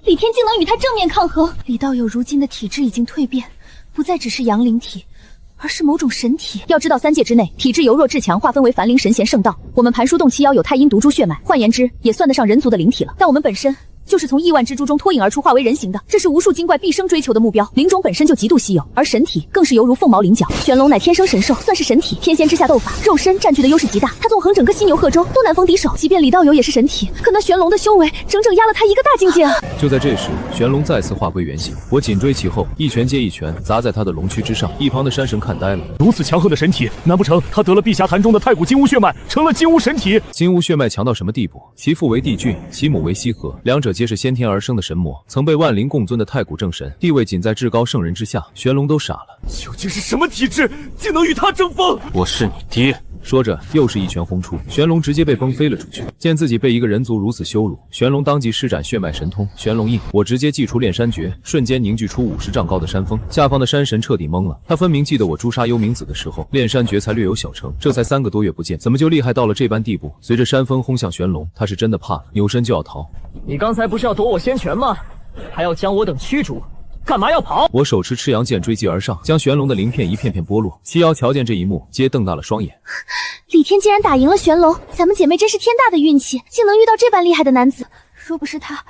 李天竟能与他正面抗衡。李道友如今的体质已经蜕变，不再只是阳灵体，而是某种神体。要知道3界之内，体质由弱至强划分为凡灵、神贤、圣道。我们盘书洞七妖有太阴毒株血脉，换言之，也算得上人族的灵体了。但我们本身就是从亿万蜘蛛中脱颖而出化为人形的，这是无数精怪毕生追求的目标。灵种本身就极度稀有，而神体更是犹如凤毛麟角。玄龙乃天生神兽，算是神体，天仙之下斗法，肉身占据的优势极大，他纵横整个犀牛贺州都难逢敌手。即便李道友也是神体，可那玄龙的修为整整压了他一个大境界啊！就在这时，玄龙再次化归原形，我紧追其后，一拳接一拳砸在他的龙躯之上。一旁的山神看呆了，如此强横的神体，难不成他得了碧霞潭中的太古金乌血脉，成了金乌神体？金乌血脉强到什么地步？其父为帝俊，其母为羲和，两者皆是先天而生的神魔，曾被万灵共尊的太古正神，地位仅在至高圣人之下。玄龙都傻了，究竟是什么体质，竟能与他争锋？我是你爹！说着又是一拳轰出，玄龙直接被崩飞了出去。见自己被一个人族如此羞辱，玄龙当即施展血脉神通玄龙印，我直接祭出炼山诀，瞬间凝聚出50丈高的山峰。下方的山神彻底懵了，他分明记得我诛杀幽冥子的时候，炼山诀才略有小成，这才3个多月不见，怎么就厉害到了这般地步？随着山峰轰向玄龙，他是真的怕了，扭身就要逃。你刚才不是要夺我仙拳吗？还要将我等驱逐，干嘛要跑？我手持赤阳剑追击而上，将玄龙的鳞片一片片剥落。七妖瞧见这一幕，皆瞪大了双眼。李天竟然打赢了玄龙，咱们姐妹真是天大的运气，竟能遇到这般厉害的男子。若不是他，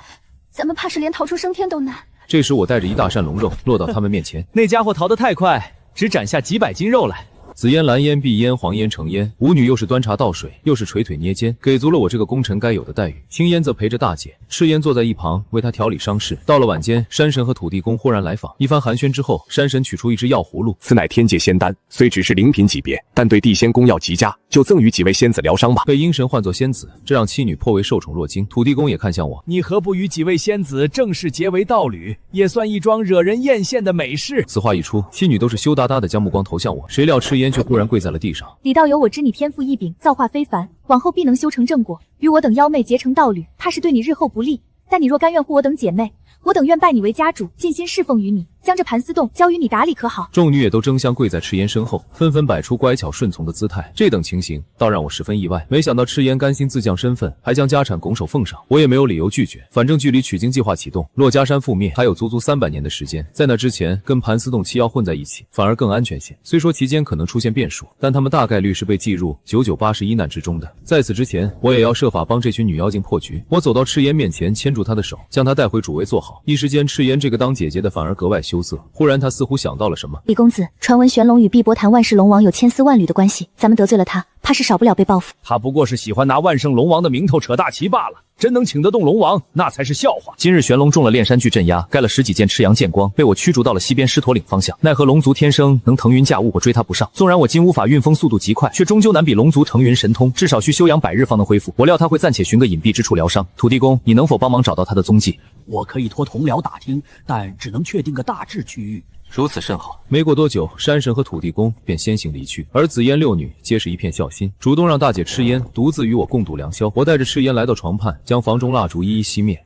咱们怕是连逃出升天都难。这时我带着一大扇龙肉落到他们面前，那家伙逃得太快，只斩下几百斤肉来。紫烟、蓝烟、碧烟、黄烟、橙烟，舞女又是端茶倒水，又是捶腿捏肩，给足了我这个功臣该有的待遇。青烟则陪着大姐，赤烟坐在一旁为她调理伤势。到了晚间，山神和土地公忽然来访，一番寒暄之后，山神取出一只药葫芦，此乃天界仙丹，虽只是灵品级别，但对地仙功药极佳，就赠予几位仙子疗伤吧。被阴神唤作仙子，这让妻女颇为受宠若惊。土地公也看向我，你何不与几位仙子正式结为道侣，也算一桩惹人艳羡的美事。此话一出，妻女都是羞答答的将目光投向我，谁料赤烟却忽然跪在了地上。李道友，我知你天赋异禀，造化非凡，往后必能修成正果，与我等妖妹结成道侣，怕是对你日后不利。但你若甘愿护我等姐妹，我等愿拜你为家主，尽心侍奉于你，将这盘丝洞交于你打理，可好？众女也都争相跪在赤烟身后，纷纷摆出乖巧顺从的姿态。这等情形倒让我十分意外，没想到赤烟甘心自降身份，还将家产拱手奉上。我也没有理由拒绝，反正距离取经计划启动，洛家山覆灭还有足足300年的时间，在那之前跟盘丝洞七妖混在一起，反而更安全些。虽说其间可能出现变数，但他们大概率是被计入9981难之中的。在此之前，我也要设法帮这群女妖精破局。我走到赤烟面前，牵住她的手，将她带回主位坐好。一时间，赤烟这个当姐姐的反而格外羞羞涩。忽然，他似乎想到了什么。李公子，传闻玄龙与碧波潭万世龙王有千丝万缕的关系，咱们得罪了他，怕是少不了被报复。他不过是喜欢拿万圣龙王的名头扯大旗罢了。真能请得动龙王，那才是笑话。今日玄龙中了炼山巨镇压，盖了10几件赤阳剑光，被我驱逐到了西边狮驼岭方向。奈何龙族天生能腾云驾雾，我追他不上。纵然我金乌法运风速度极快，却终究难比龙族腾云神通，至少需休养100日方能恢复。我料他会暂且寻个隐蔽之处疗伤。土地公，你能否帮忙找到他的踪迹？我可以托同僚打听，但只能确定个大致区域。如此甚好。没过多久，山神和土地公便先行离去，而紫烟6女皆是一片孝心，主动让大姐赤烟独自与我共度良宵。我带着赤烟来到床畔，将房中蜡烛一一熄灭。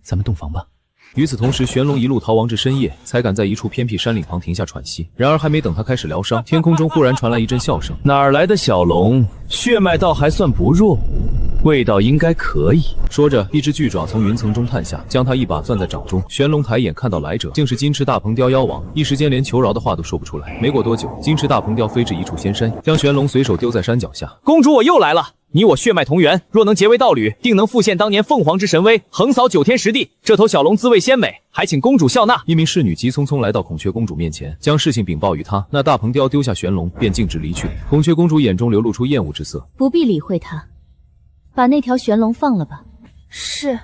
咱们洞房吧。与此同时，玄龙一路逃亡至深夜，才敢在一处偏僻山岭旁停下喘息。然而还没等他开始疗伤，天空中忽然传来一阵笑声。哪儿来的小龙？血脉倒还算不弱，味道应该可以。说着，一只巨爪从云层中探下，将他一把攥在掌中。玄龙抬眼看到来者竟是金翅大鹏雕妖王，一时间连求饶的话都说不出来。没过多久，金翅大鹏雕飞至一处仙山，将玄龙随手丢在山脚下。公主，我又来了。你我血脉同源，若能结为道侣，定能复现当年凤凰之神威，横扫9天10地。这头小龙滋味鲜美，还请公主笑纳。一名侍女急匆匆来到孔雀公主面前，将事情禀报于她。那大鹏雕丢下玄龙，便径直离去。孔雀公主眼中流露出厌恶之色，不必理会他，把那条玄龙放了吧。是，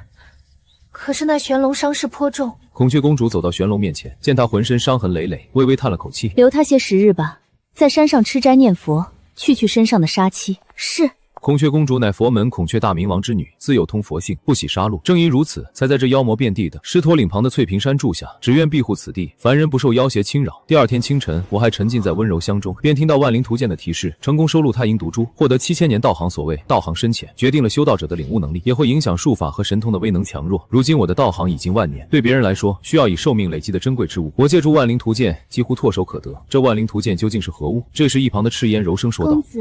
可是那玄龙伤势颇重。孔雀公主走到玄龙面前，见他浑身伤痕累累，微微叹了口气，留他些时日吧，在山上吃斋念佛，去身上的杀气。是。孔雀公主乃佛门孔雀大明王之女，自有通佛性，不喜杀戮。正因如此，才在这妖魔遍地的狮驼岭旁的翠屏山住下，只愿庇护此地，凡人不受妖邪侵扰。第二天清晨，我还沉浸在温柔乡中，便听到万灵图鉴的提示，成功收录太阴毒株，获得7000年道行。所谓道行深浅，决定了修道者的领悟能力，也会影响术法和神通的威能强弱。如今我的道行已经万年，对别人来说，需要以寿命累积的珍贵之物。我借助万灵图鉴，几乎唾手可得。这万灵图鉴究竟是何物？这时，一旁的赤烟柔声说道：“公子，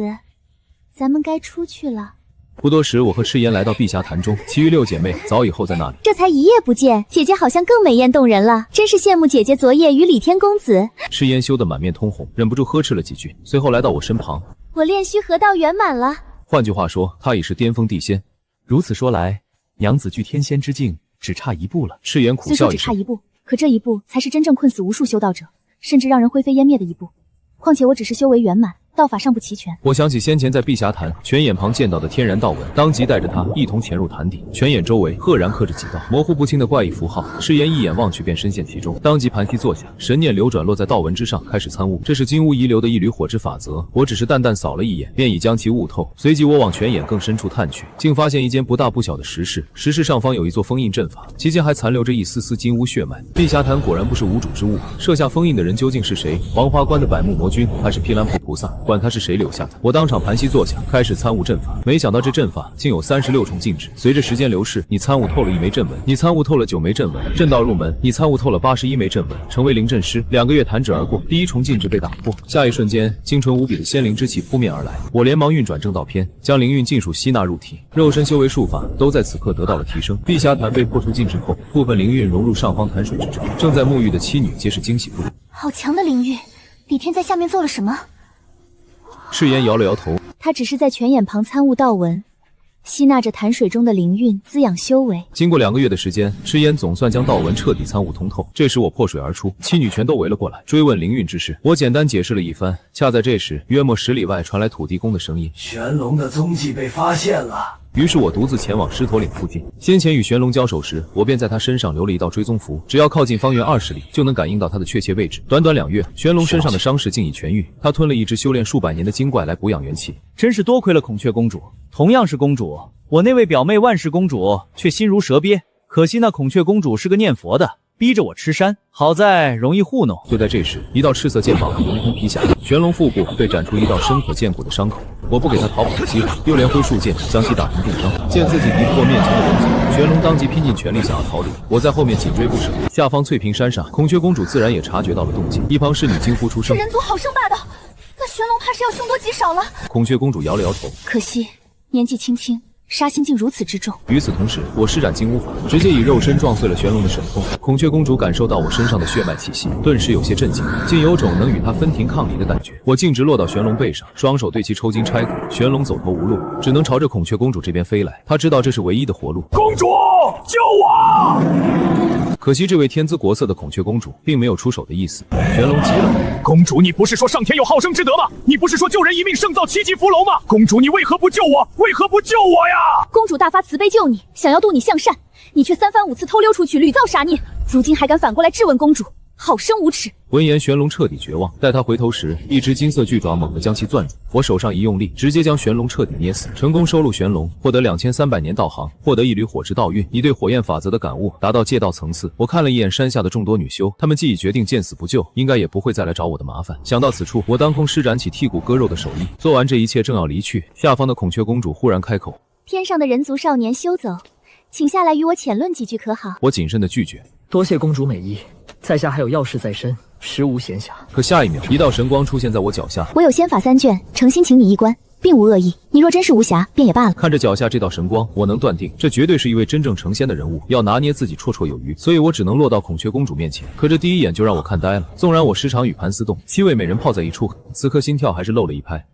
咱们该出去了。”不多时，我和赤烟来到碧霞潭中，其余6姐妹早已候在那里。这才一夜不见，姐姐好像更美艳动人了，真是羡慕姐姐昨夜与李天公子。赤烟羞得满面通红，忍不住呵斥了几句，随后来到我身旁。我炼虚河道圆满了。换句话说，她已是巅峰地仙。如此说来，娘子距天仙之境只差一步了。赤烟苦笑一声。虽说只差一步，可这一步才是真正困死无数修道者，甚至让人灰飞烟灭的一步。况且我只是修为圆满，道法尚不齐全。我想起先前在碧霞潭泉眼旁见到的天然道纹，当即带着他一同潜入潭底。泉眼周围赫然刻着几道模糊不清的怪异符号，赤烟一眼望去便深陷其中，当即盘膝坐下，神念流转落在道纹之上，开始参悟。这是金乌遗留的一缕火之法则，我只是淡淡扫了一眼，便已将其悟透。随即我往泉眼更深处探去，竟发现一间不大不小的石室，石室上方有一座封印阵法，其间还残留着一丝丝金乌血脉。碧霞潭果然不是无主之物，设下封印的人究竟是谁？黄花关的百目魔君，还是毗蓝菩萨？管他是谁留下的，我当场盘膝坐下，开始参悟阵法。没想到这阵法竟有36重禁制，随着时间流逝，你参悟透了1枚阵纹，你参悟透了9枚阵纹，阵道入门，你参悟透了81枚阵纹，成为灵阵师。2个月弹指而过，第1重禁制被打破，下一瞬间，精纯无比的仙灵之气扑面而来。我连忙运转正道篇，将灵韵尽数吸纳入体，肉身修为术法都在此刻得到了提升。碧霞潭被破除禁制后，部分灵韵融入上方潭水之中，正在沐浴的妻女皆是惊喜不已。好强的灵韵，李天在下面做了什么？赤烟摇了摇头，他只是在泉眼旁参悟道纹，吸纳着潭水中的灵韵，滋养修为。经过2个月的时间，赤烟总算将道纹彻底参悟通透。这时我破水而出，妻女全都围了过来，追问灵韵之事。我简单解释了一番。恰在这时，约莫10里外传来土地公的声音：“玄龙的踪迹被发现了。”于是我独自前往狮驼岭附近。先前与玄龙交手时，我便在他身上留了一道追踪符，只要靠近方圆20里，就能感应到他的确切位置。短短2月，玄龙身上的伤势竟已痊愈。他吞了一只修炼数百年的精怪来补养元气。真是多亏了孔雀公主。同样是公主，我那位表妹万世公主却心如蛇鳖。可惜那孔雀公主是个念佛的，逼着我吃山，好在容易糊弄。就在这时，一道赤色剑芒凌空劈下，玄龙腹部被斩出一道深可见骨的伤口。我不给他逃跑的机会，又连挥数剑将其打成重伤。见自己敌不过面前的人族，玄龙当即拼尽全力想要逃离，我在后面紧追不舍。下方翠屏山上，孔雀公主自然也察觉到了动静，一旁侍女惊呼出声：“这人族好生霸道，那玄龙怕是要凶多吉少了。”孔雀公主摇了摇头，可惜年纪轻轻，杀心竟如此之重。与此同时，我施展金乌法，直接以肉身撞碎了玄龙的神通。孔雀公主感受到我身上的血脉气息，顿时有些震惊，竟有种能与他分庭抗礼的感觉。我径直落到玄龙背上，双手对其抽筋拆骨。玄龙走投无路，只能朝着孔雀公主这边飞来。他知道这是唯一的活路。公主，救我！可惜这位天姿国色的孔雀公主并没有出手的意思。玄龙急了：“公主，你不是说上天有好生之德吗？你不是说救人一命胜造7级浮楼吗？公主，你为何不救我？为何不救我呀？”公主大发慈悲救你，想要渡你向善，你却3番5次偷溜出去，屡造杀孽，如今还敢反过来质问公主，好生无耻！闻言，玄龙彻底绝望。待他回头时，一只金色巨爪猛地将其攥住。我手上一用力，直接将玄龙彻底捏死，成功收录玄龙，获得2300年道行，获得一缕火之道运。你对火焰法则的感悟达到界道层次。我看了一眼山下的众多女修，她们既已决定见死不救，应该也不会再来找我的麻烦。想到此处，我当空施展起剔骨割肉的手艺。做完这一切，正要离去，下方的孔雀公主忽然开口：“天上的人族少年休走，请下来与我浅论几句，可好？”我谨慎的拒绝：“多谢公主美意，在下还有要事在身，实无闲暇。”可下一秒，一道神光出现在我脚下。我有仙法3卷，诚心请你一观，并无恶意。你若真是无暇，便也罢了。看着脚下这道神光，我能断定这绝对是一位真正成仙的人物，要拿捏自己绰绰有余，所以我只能落到孔雀公主面前。可这第一眼就让我看呆了。纵然我时常与盘丝洞7位美人泡在一处，此刻心跳还是漏了一拍。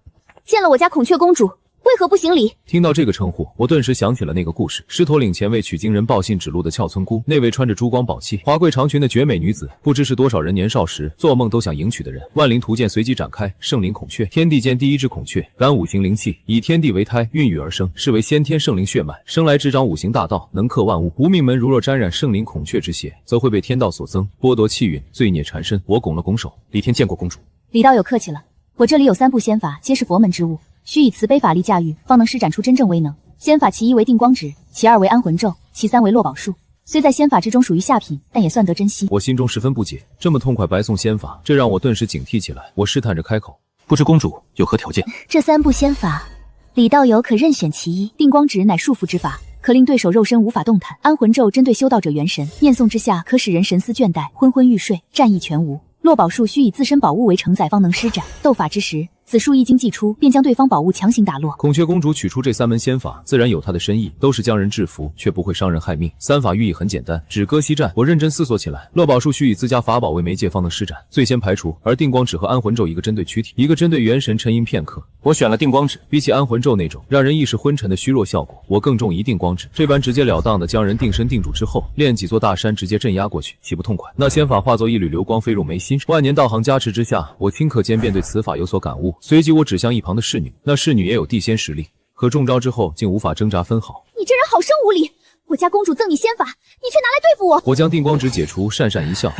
见了我家孔雀公主，为何不行礼？听到这个称呼，我顿时想起了那个故事：狮驼岭前为取经人报信指路的俏村姑，那位穿着珠光宝气、华贵长裙的绝美女子，不知是多少人年少时做梦都想迎娶的人。万灵图鉴随即展开：圣灵孔雀，天地间第一只孔雀，感5行灵气，以天地为胎，孕育而生，是为先天圣灵血脉，生来执掌5行大道，能克万物。无命门如若沾染圣灵孔雀之血，则会被天道所增，剥夺气运，罪孽缠身。我拱了拱手：“李天见过公主。”李道友客气了，我这里有3部仙法，皆是佛门之物。需以慈悲法力驾驭，方能施展出真正威能。仙法其一为定光指，其二为安魂咒，其3为落宝术。虽在仙法之中属于下品，但也算得珍惜。我心中十分不解，这么痛快白送仙法，这让我顿时警惕起来。我试探着开口：“不知公主有何条件？”这3部仙法，李道友可任选其一。定光指乃束缚之法，可令对手肉身无法动弹。安魂咒针对修道者元神，念诵之下可使人神思倦怠，昏昏欲睡，战意全无。落宝术需以自身宝物为承载方能施展，斗法之时，此术一经祭出，便将对方宝物强行打落。孔雀公主取出这3门仙法，自然有她的深意，都是将人制服，却不会伤人害命。3法寓意很简单，止戈息战。我认真思索起来，落宝术需以自家法宝为媒介方能施展，最先排除；而定光指和安魂咒，一个针对躯体，一个针对元神沉吟片刻。我选了定光指，比起安魂咒那种让人意识昏沉的虚弱效果，我更中意定光指。这般直截了当的将人定身定住之后，炼几座大山直接镇压过去，岂不痛快？那仙法化作一缕流光飞入眉心，万年道行加持之下，我顷刻间便对此法有所感悟。随即我指向一旁的侍女，那侍女也有地仙实力，可中招之后竟无法挣扎分毫。你这人好生无礼！我家公主赠你仙法，你却拿来对付我！我将定光指解除，讪讪一笑：“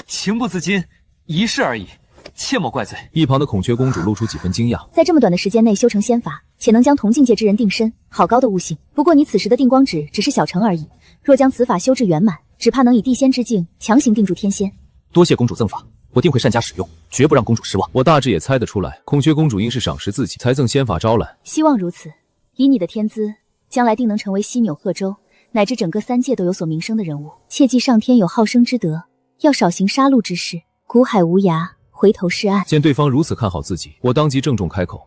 情不自禁，一试而已，切莫怪罪。”一旁的孔雀公主露出几分惊讶：“在这么短的时间内修成仙法，且能将同境界之人定身，好高的悟性。不过你此时的定光指只是小成而已，若将此法修至圆满，只怕能以地仙之境强行定住天仙。”多谢公主赠法，我定会善加使用，绝不让公主失望。我大致也猜得出来，孔雀公主应是赏识自己，才赠仙法招揽。希望如此。以你的天资，将来定能成为犀牛贺州乃至整个3界都有所名声的人物。切记上天有好生之德，要少行杀戮之事。苦海无涯，回头是岸。见对方如此看好自己，我当即郑重开口：“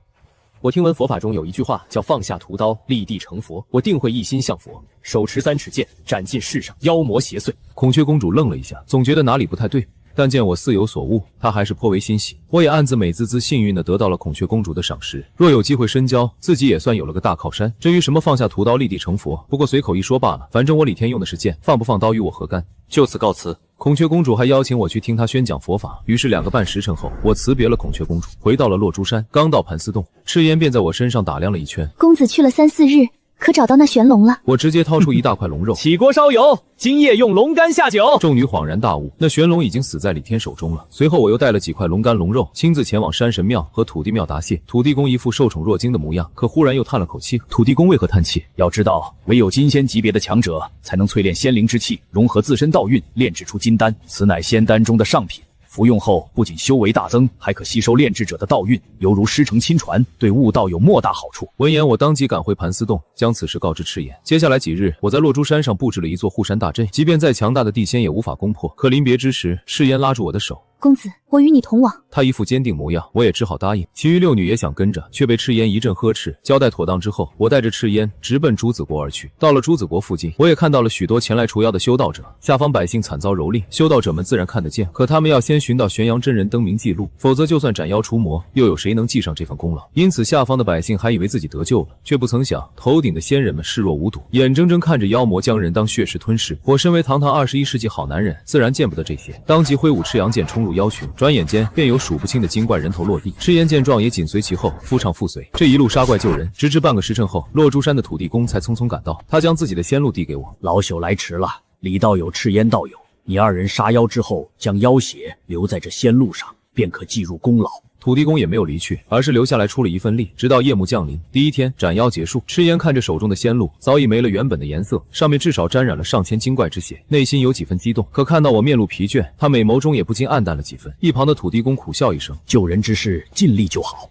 我听闻佛法中有一句话叫放下屠刀，立地成佛。我定会一心向佛，手持3尺剑，斩尽世上妖魔邪祟。”孔雀公主愣了一下，总觉得哪里不太对，但见我似有所悟，她还是颇为欣喜。我也暗自美滋滋幸运地得到了孔雀公主的赏识，若有机会深交，自己也算有了个大靠山。至于什么放下屠刀立地成佛，不过随口一说罢了，反正我李天用的是剑，放不放刀与我何干。就此告辞。孔雀公主还邀请我去听她宣讲佛法，于是2个半时辰后，我辞别了孔雀公主，回到了落珠山。刚到盘丝洞，赤焰便在我身上打量了一圈。公子去了3、4日，可找到那玄龙了？我直接掏出一大块龙肉，起锅烧油，今夜用龙肝下酒。众女恍然大悟，那玄龙已经死在李天手中了。随后我又带了几块龙肝龙肉，亲自前往山神庙和土地庙答谢。土地公一副受宠若惊的模样，可忽然又叹了口气。土地公为何叹气？要知道，唯有金仙级别的强者才能淬炼仙灵之气，融合自身道运，炼制出金丹，此乃仙丹中的上品。服用后不仅修为大增，还可吸收炼制者的道运，犹如师承亲传，对悟道有莫大好处。闻言，我当即赶回盘丝洞，将此事告知赤焰。接下来几日，我在落珠山上布置了一座护山大阵，即便再强大的地仙也无法攻破。可临别之时，赤焰拉住我的手，公子，我与你同往。他一副坚定模样，我也只好答应。其余6女也想跟着，却被赤焰一阵呵斥。交代妥当之后，我带着赤焰直奔朱子国而去。到了朱子国附近，我也看到了许多前来除妖的修道者，下方百姓惨遭蹂躏，修道者们自然看得见，可他们要先寻到玄阳真人登名记录，否则就算斩妖除魔，又有谁能记上这份功劳？因此下方的百姓还以为自己得救了，却不曾想头顶的仙人们视若无睹，眼睁睁看着妖魔将人当血食吞噬。我身为堂堂21世纪好男人，自然见不得这些，当即挥舞赤阳剑冲入妖群，转眼间便有数不清的精怪人头落地。赤焰见状也紧随其后，夫唱妇随。这一路杀怪救人，直至半个时辰后，落珠山的土地公才匆匆赶到。他将自己的仙路递给我。老朽来迟了，李道友、赤焰道友，你2人杀妖之后，将妖血留在这仙路上，便可计入功劳。土地公也没有离去，而是留下来出了一份力，直到夜幕降临。第一天斩妖结束，赤焰看着手中的仙路，早已没了原本的颜色，上面至少沾染了上千精怪之血，内心有几分激动。可看到我面露疲倦，他美眸中也不禁暗淡了几分。一旁的土地公苦笑一声：救人之事尽力就好。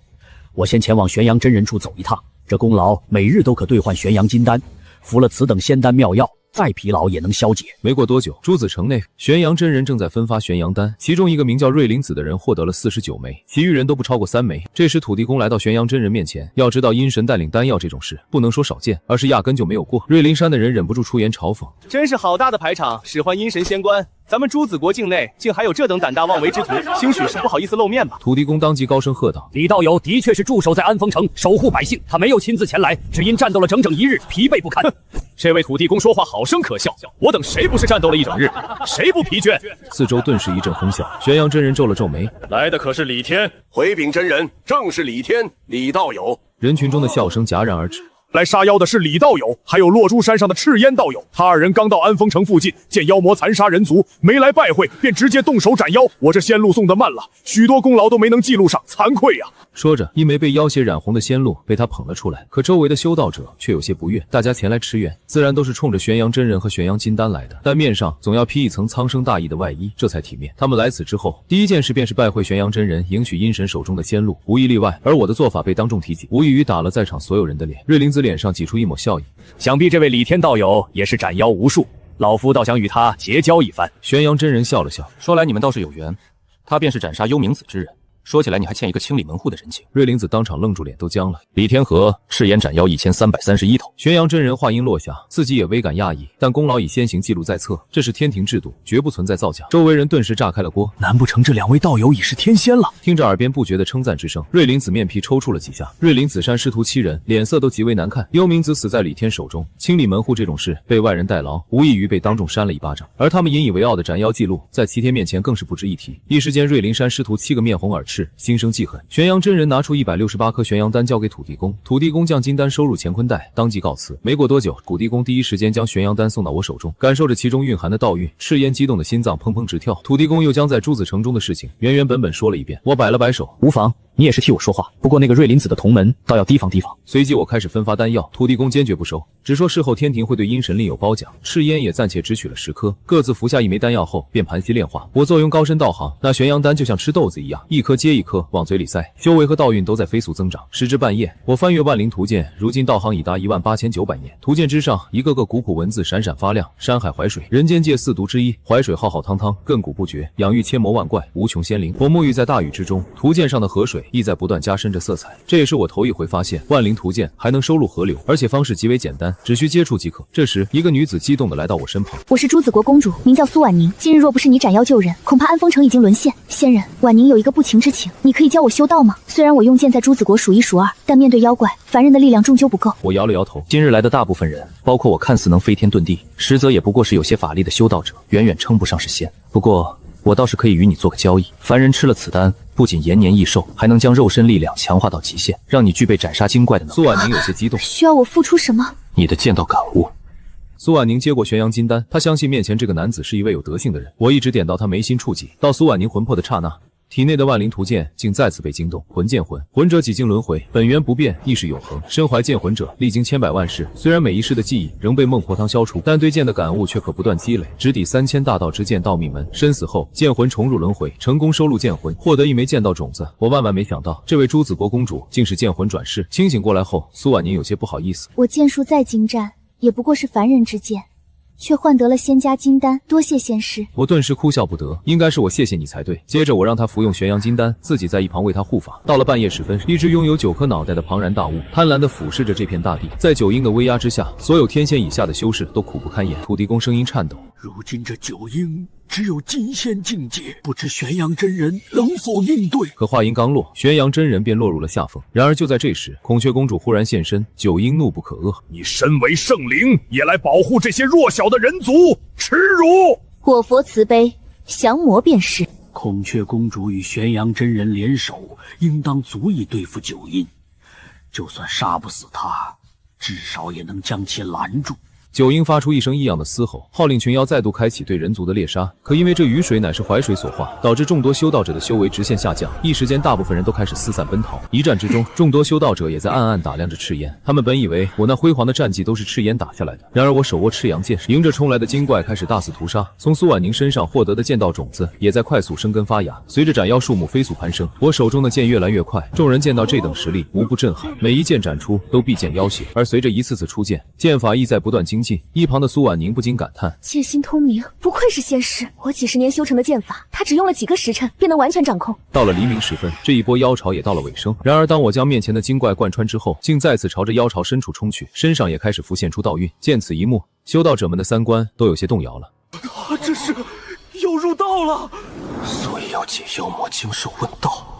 我先前往玄阳真人处走一趟，这功劳每日都可兑换玄阳金丹，服了此等仙丹妙药，再疲劳也能消解。没过多久，朱子城内，玄阳真人正在分发玄阳丹，其中一个名叫瑞灵子的人获得了49枚，其余人都不超过3枚。这时土地公来到玄阳真人面前，要知道阴神带领丹药这种事，不能说少见，而是压根就没有过。瑞灵山的人忍不住出言嘲讽：真是好大的排场，使唤阴神仙官。咱们朱子国境内竟还有这等胆大妄为之徒，兴许是不好意思露面吧。土地公当即高声喝道：李道友的确是驻守在安丰城，守护百姓，他没有亲自前来，只因战斗了整整1日，疲惫不堪。这位土地公说话好生可笑，我等谁不是战斗了一整日，谁不疲倦？四周顿时一阵哄笑。玄阳真人皱了皱眉：来的可是李天？回禀真人，正是李天，李道友。人群中的笑声戛然而止。来杀妖的是李道友，还有落珠山上的赤焰道友。他2人刚到安丰城附近，见妖魔残杀人族，没来拜会，便直接动手斩妖。我这仙路送得慢了，许多功劳都没能记录上，惭愧呀！说着，一枚被妖血染红的仙路被他捧了出来。可周围的修道者却有些不悦，大家前来驰援，自然都是冲着玄阳真人和玄阳金丹来的，但面上总要披一层苍生大义的外衣，这才体面。他们来此之后，第一件事便是拜会玄阳真人，迎取阴神手中的仙路，无一例外。而我的做法被当众提及，无异于打了在场所有人的脸。瑞灵子脸上挤出一抹笑意，想必这位李天道友也是斩妖无数，老夫倒想与他结交一番。玄阳真人笑了笑，说来你们倒是有缘，他便是斩杀幽冥子之人。说起来你还欠一个清理门户的人情。瑞灵子当场愣住，脸都僵了。李天河赤焰斩妖1331头。玄阳真人话音落下，自己也微感讶异，但功劳已先行记录在册，这是天庭制度，绝不存在造假。周围人顿时炸开了锅，难不成这2位道友已是天仙了？听着耳边不绝的称赞之声，瑞灵子面皮抽搐了几下。瑞灵子山师徒7人，脸色都极为难看。幽冥子死在李天手中，清理门户这种事被外人代劳，无异于被当众扇了一巴掌。而他们引以为傲的斩妖记录，在齐天面前更是不值一提。一时间，瑞灵山师徒7个面红耳赤，心生记恨。玄阳真人拿出168颗玄阳丹交给土地公，土地公将金丹收入乾坤袋，当即告辞。没过多久，土地公第一时间将玄阳丹送到我手中，感受着其中蕴含的道韵，赤焰激动的心脏砰砰直跳。土地公又将在朱子城中的事情原原本本说了一遍。我摆了摆手，无妨，你也是替我说话，不过那个瑞灵子的同门倒要提防提防。随即我开始分发丹药，土地公坚决不收，只说事后天庭会对阴神另有褒奖。赤焰也暂且只取了10颗，各自服下1枚丹药后便盘膝炼化。我坐拥高深道行，那玄阳丹就像吃豆子一样，一颗接一颗往嘴里塞，修为和道运都在飞速增长。时至半夜，我翻阅万灵图鉴，如今道行已达18900年。图鉴之上，一个个古朴文字闪闪发亮：山海淮水，人间界4毒之一，淮水浩浩汤汤，亘古不绝，养育千魔万怪，无穷仙灵。我沐浴在大禹之中，图鉴上的河水亦在不断加深着色彩。这也是我头一回发现万灵图鉴还能收录河流，而且方式极为简单，只需接触即可。这时，一个女子激动地来到我身旁：我是朱子国公主，名叫苏婉宁。今日若不是你斩妖救人，恐怕安丰城已经沦陷。仙人，婉宁有一个不情之请，你可以教我修道吗？虽然我用剑在朱子国数1数2，但面对妖怪，凡人的力量终究不够。我摇了摇头，今日来的大部分人，包括我看似能飞天遁地，实则也不过是有些法力的修道者，远远称不上是仙。不过我倒是可以与你做个交易，凡人吃了此丹，不仅延年益寿，还能将肉身力量强化到极限，让你具备斩杀精怪的能力。苏婉宁有些激动，需要我付出什么？你的剑道感悟。苏婉宁接过玄阳金丹，她相信面前这个男子是一位有德性的人。我一直点到他眉心触及，到苏婉宁魂魄的刹那，体内的万灵图鉴竟再次被惊动。魂见魂，魂者几经轮回，本源不变，亦是永恒。身怀剑魂者，历经千百万世，虽然每一世的记忆仍被孟婆汤消除，但对剑的感悟却可不断积累，直抵3000大道之剑道命门。身死后，剑魂重入轮回，成功收录剑魂，获得1枚剑道种子。我万万没想到，这位朱子国公主竟是剑魂转世。清醒过来后，苏婉宁有些不好意思：我剑术再精湛，也不过是凡人之剑，却换得了仙家金丹，多谢仙师。我顿时哭笑不得，应该是我谢谢你才对。接着我让他服用玄阳金丹，自己在一旁为他护法。到了半夜时分，一只拥有9颗脑袋的庞然大物贪婪地俯视着这片大地，在九婴的威压之下，所有天仙以下的修士都苦不堪言。土地公声音颤抖：如今这九婴只有金仙境界，不知玄阳真人能否应对？可话音刚落，玄阳真人便落入了下风。然而就在这时，孔雀公主忽然现身，九婴怒不可遏：你身为圣灵，也来保护这些弱小的人族，耻辱！我佛慈悲，降魔便是。孔雀公主与玄阳真人联手，应当足以对付九婴。就算杀不死他，至少也能将其拦住。九婴发出一声异样的嘶吼，号令群妖再度开启对人族的猎杀。可因为这雨水乃是淮水所化，导致众多修道者的修为直线下降，一时间大部分人都开始四散奔逃。一战之中，众多修道者也在暗暗打量着赤焰。他们本以为我那辉煌的战绩都是赤焰打下来的，然而我手握赤阳剑，迎着冲来的精怪开始大肆屠杀。从苏婉宁身上获得的剑道种子也在快速生根发芽，随着斩妖数目飞速攀升，我手中的剑越来越快。众人见到这等实力，无不震撼。每一剑斩出都必见妖血，而随着一次次出剑，剑法亦在不断精进。一旁的苏婉宁不禁感叹：剑心通明，不愧是仙师。我几十年修成的剑法，他只用了几个时辰便能完全掌控。到了黎明时分，这一波妖潮也到了尾声。然而当我将面前的精怪贯穿之后，竟再次朝着妖潮深处冲去，身上也开始浮现出道韵。见此一幕，修道者们的三观都有些动摇了。这是要入道了，所以要解妖魔经受问道。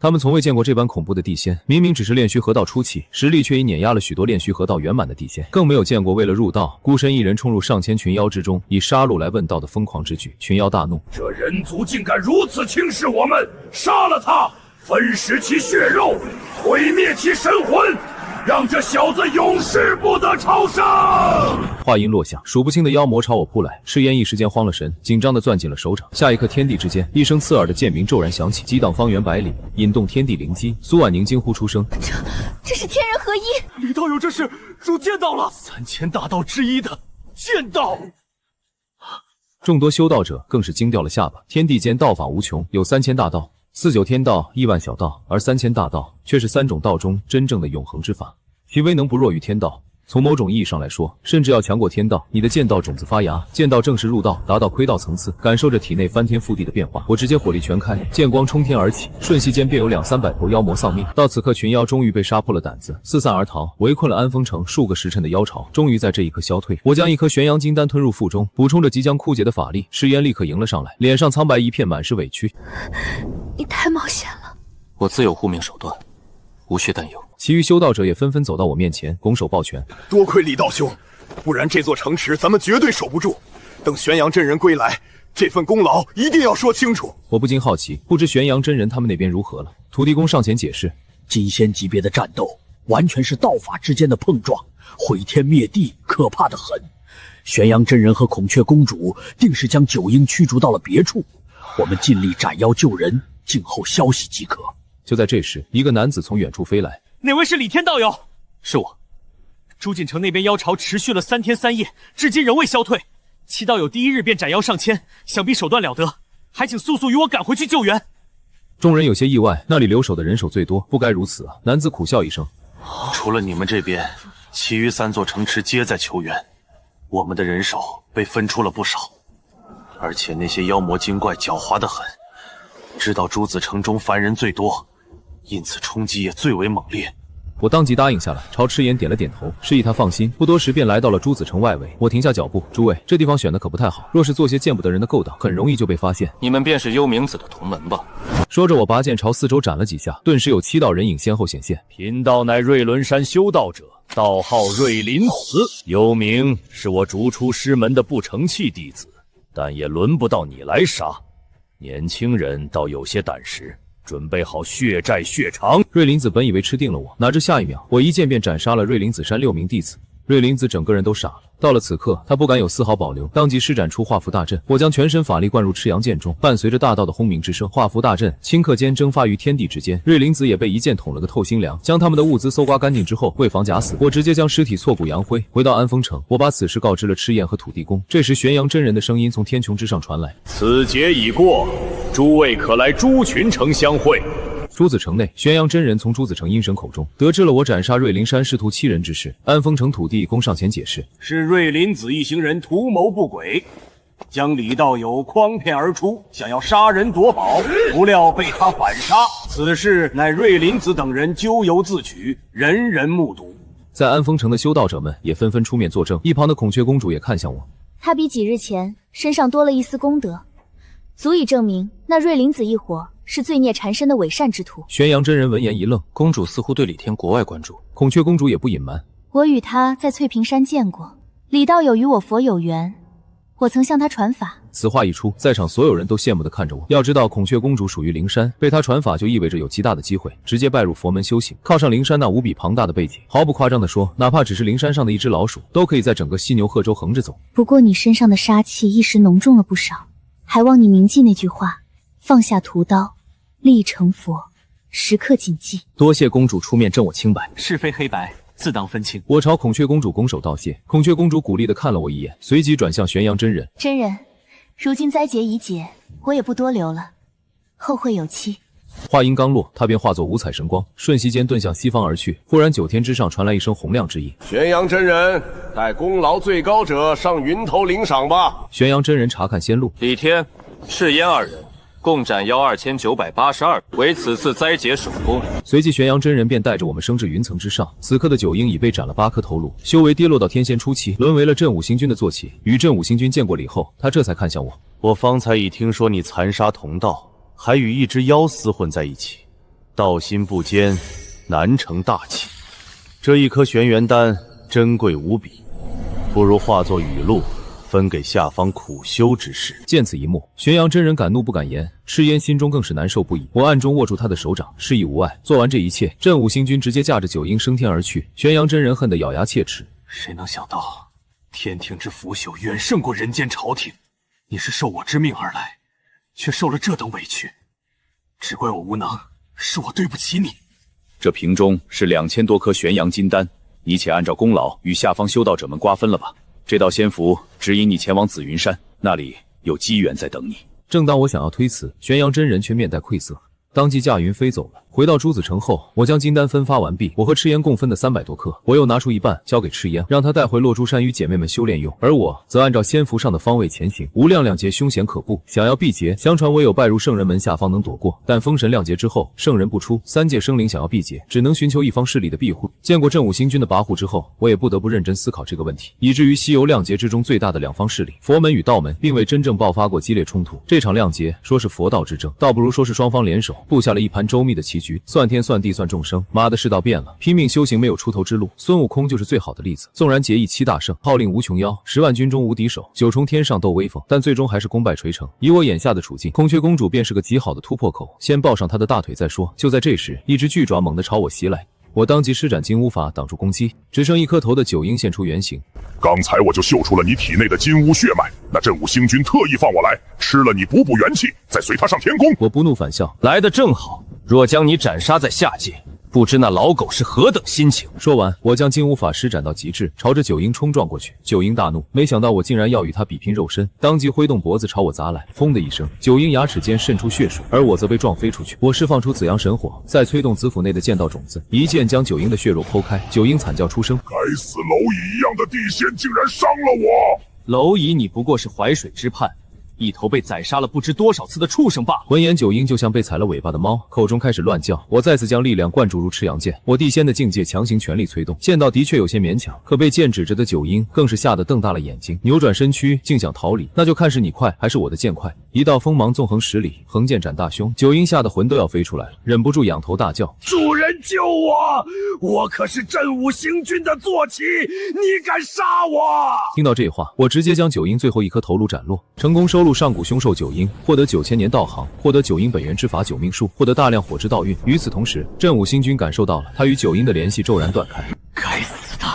他们从未见过这般恐怖的地仙，明明只是炼虚合道初期，实力却已碾压了许多炼虚合道圆满的地仙，更没有见过为了入道，孤身一人冲入上千群妖之中，以杀戮来问道的疯狂之举。群妖大怒：这人族竟敢如此轻视我们，杀了他，分食其血肉，毁灭其神魂，让这小子永世不得超生！话音落下，数不清的妖魔朝我扑来，赤焰一时间慌了神，紧张地攥紧了手掌。下一刻，天地之间，一声刺耳的剑鸣骤然响起，激荡方圆百里，引动天地灵机。苏婉宁惊呼出声：这是天人合一！李道友，这是入剑道了，3000大道之一的剑道。众多修道者更是惊掉了下巴。天地间道法无穷，有3000大道、49天道、亿万小道，而3000大道却是3种道中真正的永恒之法，其威能不弱于天道。从某种意义上来说，甚至要强过天道。你的剑道种子发芽，剑道正式入道，达到窥道层次，感受着体内翻天覆地的变化。我直接火力全开，剑光冲天而起，瞬息间便有200-300头妖魔丧命。到此刻，群妖终于被杀破了胆子，四散而逃，围困了安丰城数个时辰的妖潮，终于在这一刻消退。我将一颗玄阳金丹吞入腹中，补充着即将枯竭的法力。赤焰立刻迎了上来，脸上苍白一片，满是委屈。你太冒险了，我自有护命手段，无需担忧。其余修道者也纷纷走到我面前，拱手抱拳：多亏李道兄，不然这座城池咱们绝对守不住。等玄阳真人归来，这份功劳一定要说清楚。我不禁好奇，不知玄阳真人他们那边如何了。土地公上前解释：金仙级别的战斗，完全是道法之间的碰撞，毁天灭地，可怕的很。玄阳真人和孔雀公主定是将九婴驱逐到了别处，我们尽力斩妖救人，静候消息即可。就在这时，一个男子从远处飞来。哪位是李天道友？是我。朱锦城那边妖潮持续了3天3夜，至今仍未消退。七道友第一日便斩妖上千，想必手段了得，还请速速与我赶回去救援。众人有些意外，那里留守的人手最多，不该如此啊！男子苦笑一声：除了你们这边，其余3座城池皆在求援，我们的人手被分出了不少，而且那些妖魔精怪狡猾得很，知道朱子城中凡人最多，因此冲击也最为猛烈。我当即答应下来，朝赤焰点了点头，示意他放心。不多时便来到了朱子城外围。我停下脚步：诸位，这地方选的可不太好，若是做些见不得人的勾当，很容易就被发现。你们便是幽冥子的同门吧？说着，我拔剑朝四周斩了几下，顿时有7道人影先后显现。贫道乃瑞伦山修道者，道号瑞林慈，幽冥是我逐出师门的不成器弟子，但也轮不到你来杀。年轻人倒有些胆识，准备好血债血偿。瑞林子本以为吃定了我，哪知下一秒，我一剑便斩杀了瑞林子山6名弟子。瑞林子整个人都傻了。到了此刻，他不敢有丝毫保留，当即施展出画符大阵。我将全身法力灌入赤阳剑中，伴随着大道的轰鸣之声，画符大阵顷刻间蒸发于天地之间。瑞林子也被一剑捅了个透心凉。将他们的物资搜刮干净之后，为防假死，我直接将尸体挫骨扬灰。回到安丰城，我把此事告知了赤焰和土地公。这时，玄阳真人的声音从天穹之上传来：此劫已过，诸位可来朱群城相会。朱子城内，玄阳真人从朱子城阴神口中得知了我斩杀瑞灵山师徒7人之事。安丰城土地公上前解释，是瑞林子一行人图谋不轨，将李道友诓骗而出，想要杀人夺宝，不料被他反杀。此事乃瑞林子等人咎由自取，人人目睹。在安丰城的修道者们也纷纷出面作证，一旁的孔雀公主也看向我，她比几日前身上多了一丝功德，足以证明那瑞林子一伙是罪孽缠身的伪善之徒。玄阳真人闻言一愣，公主似乎对李天国外关注。孔雀公主也不隐瞒，我与他在翠屏山见过，李道友与我佛有缘，我曾向他传法。此话一出，在场所有人都羡慕地看着我。要知道孔雀公主属于灵山，被她传法就意味着有极大的机会直接拜入佛门修行。靠上灵山那无比庞大的背景，毫不夸张地说，哪怕只是灵山上的一只老鼠，都可以在整个犀牛贺州横着走。不过你身上的杀气一时浓重了不少，还望你铭记那句话，放下屠刀，立成佛，时刻谨记。多谢公主出面证我清白，是非黑白自当分清。我朝孔雀公主拱手道谢，孔雀公主鼓励地看了我一眼，随即转向玄阳真人。真人，如今灾劫已解，我也不多留了，后会有期。话音刚落，他便化作五彩神光，瞬息间遁向西方而去。忽然9天之上传来一声洪亮之音：玄阳真人，待功劳最高者上云头领赏吧。玄阳真人查看仙路，李天、赤烟2人共斩妖2982，为此次灾劫首功。随即玄阳真人便带着我们升至云层之上。此刻的九婴已被斩了8颗头颅，修为跌落到天仙初期，沦为了镇武星君的坐骑。与镇武星君见过礼后，他这才看向我。我方才已听说你残杀同道，还与一只妖厮混在一起，道心不坚，难成大器。这一颗玄元丹珍贵无比，不如化作雨露，分给下方苦修之士。见此一幕，玄阳真人敢怒不敢言，赤烟心中更是难受不已。我暗中握住他的手掌，示意无碍。做完这一切，镇武星君直接驾着九婴升天而去。玄阳真人恨得咬牙切齿。谁能想到，天庭之腐朽远胜过人间朝廷。你是受我之命而来，却受了这等委屈，只怪我无能，是我对不起你。这瓶中是2000多颗玄阳金丹，你且按照功劳与下方修道者们瓜分了吧。这道仙符指引你前往紫云山，那里有机缘在等你。正当我想要推辞，玄阳真人却面带愧色，当即驾云飞走了。回到朱子城后，我将金丹分发完毕，我和赤烟共分的300多颗，我又拿出一半交给赤烟，让他带回落珠山与姐妹们修炼用，而我则按照仙符上的方位前行。无量两劫凶险可怖，想要避劫，相传唯有拜入圣人门下方能躲过，但封神亮劫之后，圣人不出，3界生灵想要避劫，只能寻求一方势力的庇护。见过镇武星君的跋扈之后，我也不得不认真思考这个问题，以至于西游亮劫之中最大的2方势力佛门与道门，并未真正爆发过激烈冲突。这场亮劫说是佛道之争，倒不如说是双方联手布下了一盘周密的棋局，算天算地算众生。妈的，世道变了，拼命修行没有出头之路，孙悟空就是最好的例子。纵然结义7大圣，号令无穷妖，10万军中无敌手，9重天上斗威风，但最终还是功败垂成。以我眼下的处境，孔雀公主便是个极好的突破口，先抱上她的大腿再说。就在这时，一只巨爪猛地朝我袭来，我当即施展金乌法挡住攻击，只剩1颗头的九婴现出原形。刚才我就嗅出了你体内的金乌血脉，那镇武星君特意放我来，吃了你补补元气，再随他上天宫。我不怒反笑，来得正好，若将你斩杀在下界，不知那老狗是何等心情。说完，我将金乌法施展到极致，朝着九婴冲撞过去。九婴大怒，没想到我竟然要与他比拼肉身，当即挥动脖子朝我砸来。轰的一声，九婴牙齿间渗出血水，而我则被撞飞出去。我释放出紫阳神火，再催动子府内的剑道种子，一剑将九婴的血肉剖开。九婴惨叫出声，该死，蝼蚁一样的地仙竟然伤了我！蝼蚁，你不过是淮水之畔一头被宰杀了不知多少次的畜生罢了。闻言，九婴就像被踩了尾巴的猫，口中开始乱叫。我再次将力量灌注入赤阳剑，我地仙的境界强行全力催动，剑道的确有些勉强，可被剑指着的九婴更是吓得瞪大了眼睛，扭转身躯，竟想逃离。那就看是你快还是我的剑快。一道锋芒纵横10里，横剑斩大胸，九婴吓得魂都要飞出来了，忍不住仰头大叫：主人救我！我可是镇武星君的坐骑，你敢杀我！听到这话，我直接将九婴最后1颗头颅斩落，成功收录上古凶兽九婴，获得9000年道行，获得九婴本源之法9命术，获得大量火之道运。与此同时，镇武星君感受到了他与九婴的联系骤然断开。该死的，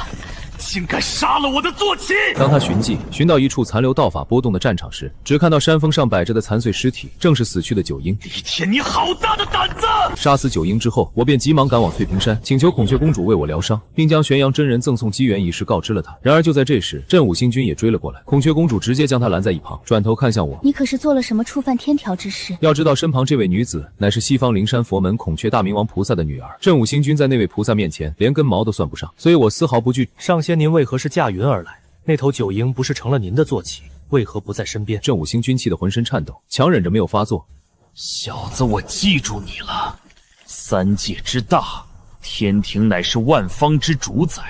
竟敢杀了我的坐骑！当他寻到一处残留道法波动的战场时，只看到山峰上摆着的残碎尸体，正是死去的九婴。李天，你好大的胆子！杀死九婴之后，我便急忙赶往翠屏山，请求孔雀公主为我疗伤，并将玄阳真人赠送机缘一事告知了他。然而就在这时，镇武星君也追了过来，孔雀公主直接将他拦在一旁，转头看向我：“你可是做了什么触犯天条之事？”要知道，身旁这位女子乃是西方灵山佛门孔雀大明王菩萨的女儿，镇武星君在那位菩萨面前连根毛都算不上，所以我丝毫不惧。上仙，您为何是驾云而来？那头九婴不是成了您的坐骑，为何不在身边？镇武星君气得浑身颤抖，强忍着没有发作。小子，我记住你了。三界之大，天庭乃是万方之主宰，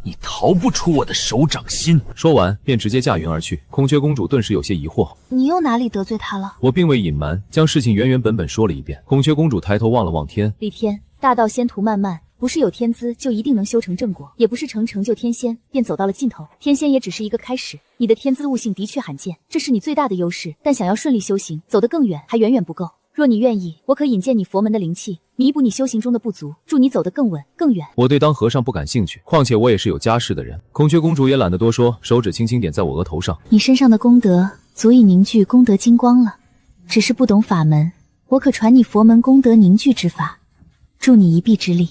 你逃不出我的手掌心。说完，便直接驾云而去。孔雀公主顿时有些疑惑：“你又哪里得罪他了？”我并未隐瞒，将事情原本说了一遍。孔雀公主抬头望了望天：“李天，大道仙途漫漫，不是有天资就一定能修成正果，也不是成就天仙便走到了尽头。天仙也只是一个开始。你的天资悟性的确罕见，这是你最大的优势，但想要顺利修行，走得更远，还远远不够。若你愿意，我可引荐你佛门的灵气，弥补你修行中的不足，助你走得更稳更远。”我对当和尚不感兴趣，况且我也是有家室的人。孔雀公主也懒得多说，手指轻轻点在我额头上：“你身上的功德足以凝聚功德金光了，只是不懂法门，我可传你佛门功德凝聚之法，助你一臂之力。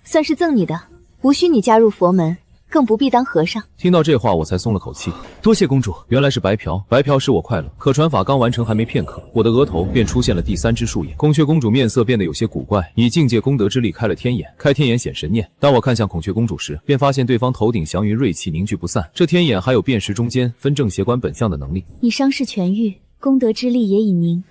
算是赠你的，无需你加入佛门，更不必当和尚。”听到这话，我才松了口气。多谢公主。原来是白嫖，白嫖使我快乐。可传法刚完成还没片刻，我的额头便出现了第三只树眼。孔雀公主面色变得有些古怪，以境界功德之力开了天眼，开天眼显神念。当我看向孔雀公主时，便发现对方头顶祥云锐气凝聚不散，这天眼还有辨识中间分正邪观本相的能力。你伤势痊愈，功德之力也已凝，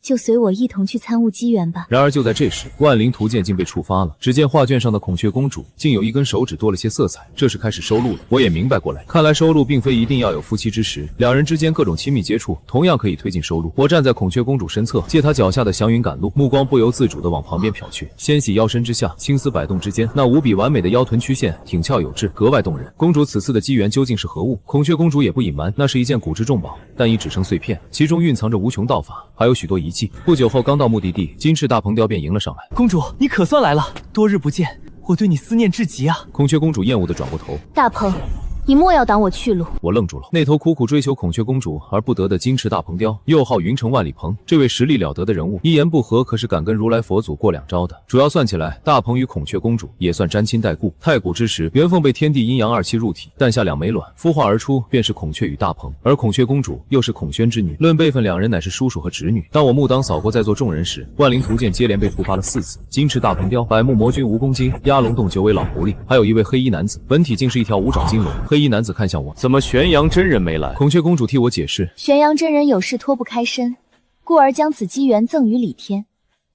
就随我一同去参悟机缘吧。然而就在这时，万灵图鉴竟被触发了。只见画卷上的孔雀公主竟有一根手指多了些色彩，这是开始收录了。我也明白过来，看来收录并非一定要有夫妻之实，两人之间各种亲密接触同样可以推进收录。我站在孔雀公主身侧，借她脚下的祥云赶路，目光不由自主地往旁边瞟去。纤细腰身之下，青丝摆动之间，那无比完美的腰臀曲线挺翘有致，格外动人。公主此次的机缘究竟是何物？孔雀公主也不隐瞒，那是一件古之重宝，但已只剩碎片，其中蕴藏着无穷道法，还有许多遗迹。不久后，刚到目的地，金翅大鹏雕便迎了上来。公主，你可算来了，多日不见，我对你思念至极啊！孔雀公主厌恶地转过头，大鹏，你莫要挡我去路！我愣住了。那头苦苦追求孔雀公主而不得的金翅大鹏雕，又号云城万里鹏，这位实力了得的人物，一言不合可是敢跟如来佛祖过两招的。主要算起来，大鹏与孔雀公主也算沾亲带故。太古之时，元凤被天地阴阳二气入体，诞下两枚卵，孵化而出便是孔雀与大鹏，而孔雀公主又是孔宣之女，论辈分，两人乃是叔叔和侄女。当我目当扫过在座众人时，万灵图鉴接连被触发了4次：金翅大鹏雕、百目魔君蜈蚣精、压龙洞九尾老狐狸，还有一位黑衣男子，本体竟是一条五爪金龙。黑衣男子看向我，怎么玄阳真人没来？孔雀公主替我解释，玄阳真人有事脱不开身，故而将此机缘赠予李天。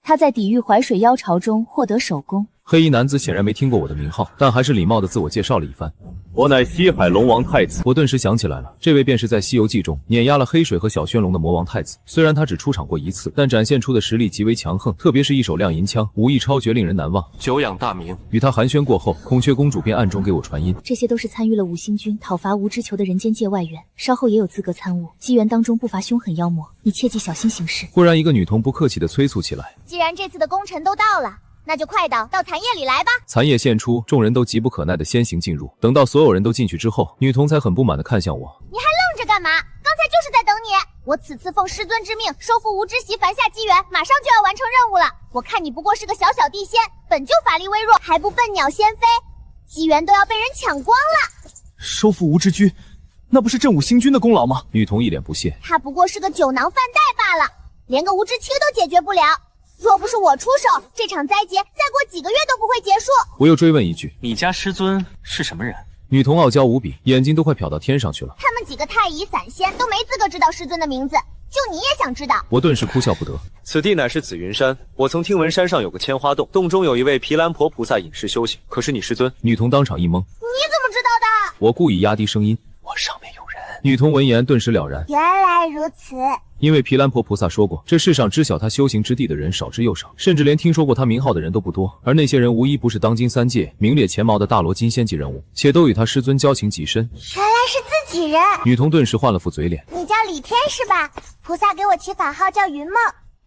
他在抵御淮水妖潮中获得首功。黑衣男子显然没听过我的名号，但还是礼貌地自我介绍了一番。我乃西海龙王太子。我顿时想起来了，这位便是在《西游记》中碾压了黑水和小轩龙的魔王太子。虽然他只出场过一次，但展现出的实力极为强横，特别是一手亮银枪，武艺超绝，令人难忘。久仰大名。与他寒暄过后，孔雀公主便暗中给我传音，这些都是参与了五星君讨伐无之囚的人间界外援，稍后也有资格参悟。机缘当中不乏凶狠妖魔，你切记小心行事。忽然一个女童不客气地催促起来，既然这次的功臣都到了，那就快到残夜里来吧。残夜现出，众人都急不可耐地先行进入。等到所有人都进去之后，女童才很不满地看向我，你还愣着干嘛？刚才就是在等你。我此次奉师尊之命，收复无之席凡下机缘，马上就要完成任务了。我看你不过是个小地仙，本就法力微弱，还不笨鸟先飞，机缘都要被人抢光了。收复无之居，那不是镇武星君的功劳吗？女童一脸不屑，他不过是个酒囊饭袋罢了，连个无之期都解决不了。若不是我出手，这场灾劫再过几个月都不会结束。我又追问一句，你家师尊是什么人？女童傲娇无比，眼睛都快瞟到天上去了。他们几个太乙散仙都没资格知道师尊的名字，就你也想知道？我顿时哭笑不得。此地乃是紫云山，我曾听闻山上有个千花洞，洞中有一位毗蓝婆菩萨隐士修行，可是你师尊？女童当场一懵，你怎么知道的？我故意压低声音，我上面有人。女童闻言顿时了然，原来如此。因为毗蓝婆菩萨说过，这世上知晓他修行之地的人少之又少，甚至连听说过他名号的人都不多，而那些人无一不是当今三界名列前茅的大罗金仙级人物，且都与他师尊交情极深。原来是自己人。女童顿时换了副嘴脸，你叫李天是吧？菩萨给我起法号叫云梦，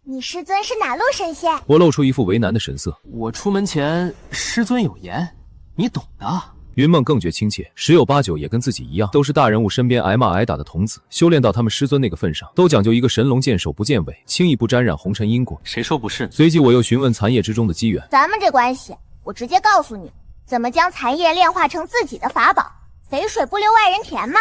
你师尊是哪路神仙？我露出一副为难的神色，我出门前师尊有言，你懂的。云梦更觉亲切，十有八九也跟自己一样，都是大人物身边挨骂挨打的童子，修炼到他们师尊那个份上，都讲究一个神龙见首不见尾，轻易不沾染红尘因果。谁说不是？随即我又询问残叶之中的机缘。咱们这关系，我直接告诉你，怎么将残叶炼化成自己的法宝，肥水不流外人田嘛。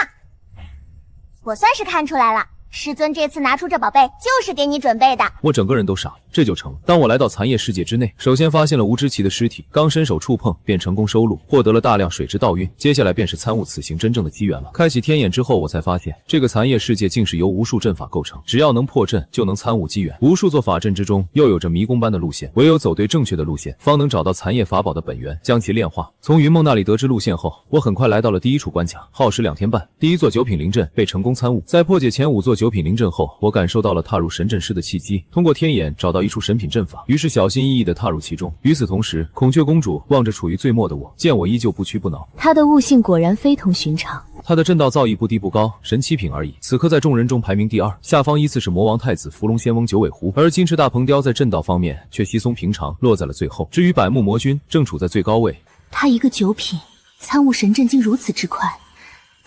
我算是看出来了。师尊这次拿出这宝贝，就是给你准备的。我整个人都傻了，这就成了。当我来到残叶世界之内，首先发现了吴之奇的尸体，刚伸手触碰，便成功收录，获得了大量水之道运。接下来便是参悟此行真正的机缘了。开启天眼之后，我才发现这个残叶世界竟是由无数阵法构成，只要能破阵，就能参悟机缘。无数座法阵之中，又有着迷宫般的路线，唯有走对正确的路线，方能找到残叶法宝的本源，将其炼化。从云梦那里得知路线后，我很快来到了第一处关卡，耗时2天半。第一座九品灵阵被成功参悟，在破解前5座九品灵阵后，我感受到了踏入神阵师的契机，通过天眼找到一处神品阵法，于是小心翼翼地踏入其中。与此同时，孔雀公主望着处于最末的我，见我依旧不屈不挠，她的悟性果然非同寻常。她的阵道造诣不低不高，神7品而已，此刻在众人中排名第2，下方依次是魔王太子、伏龙仙翁、九尾狐，而金翅大鹏雕在阵道方面却稀松平常，落在了最后。至于百目魔君，正处在最高位。他一个9品，参悟神阵竟如此之快。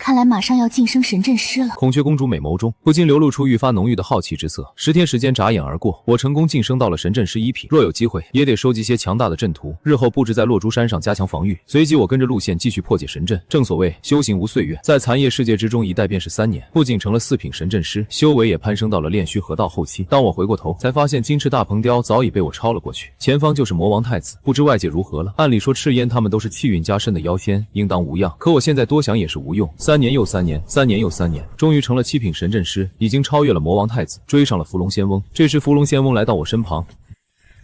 看来马上要晋升神阵师了。孔雀公主美眸中不禁流露出愈发浓郁的好奇之色。10天时间眨眼而过，我成功晋升到了神阵师1品。若有机会，也得收集些强大的阵图，日后布置在落珠山上加强防御。随即我跟着路线继续破解神阵。正所谓修行无岁月，在残叶世界之中一待便是3年，不仅成了4品神阵师，修为也攀升到了炼虚河道后期。当我回过头，才发现金翅大鹏雕早已被我超了过去，前方就是魔王太子。不知外界如何了，按理说赤焰他们都是气运加深的妖仙，应当无恙。可我现在多想也是无用，3年又3年。3年又3年，终于成了7品神阵师，已经超越了魔王太子，追上了伏龙仙翁。这时伏龙仙翁来到我身旁，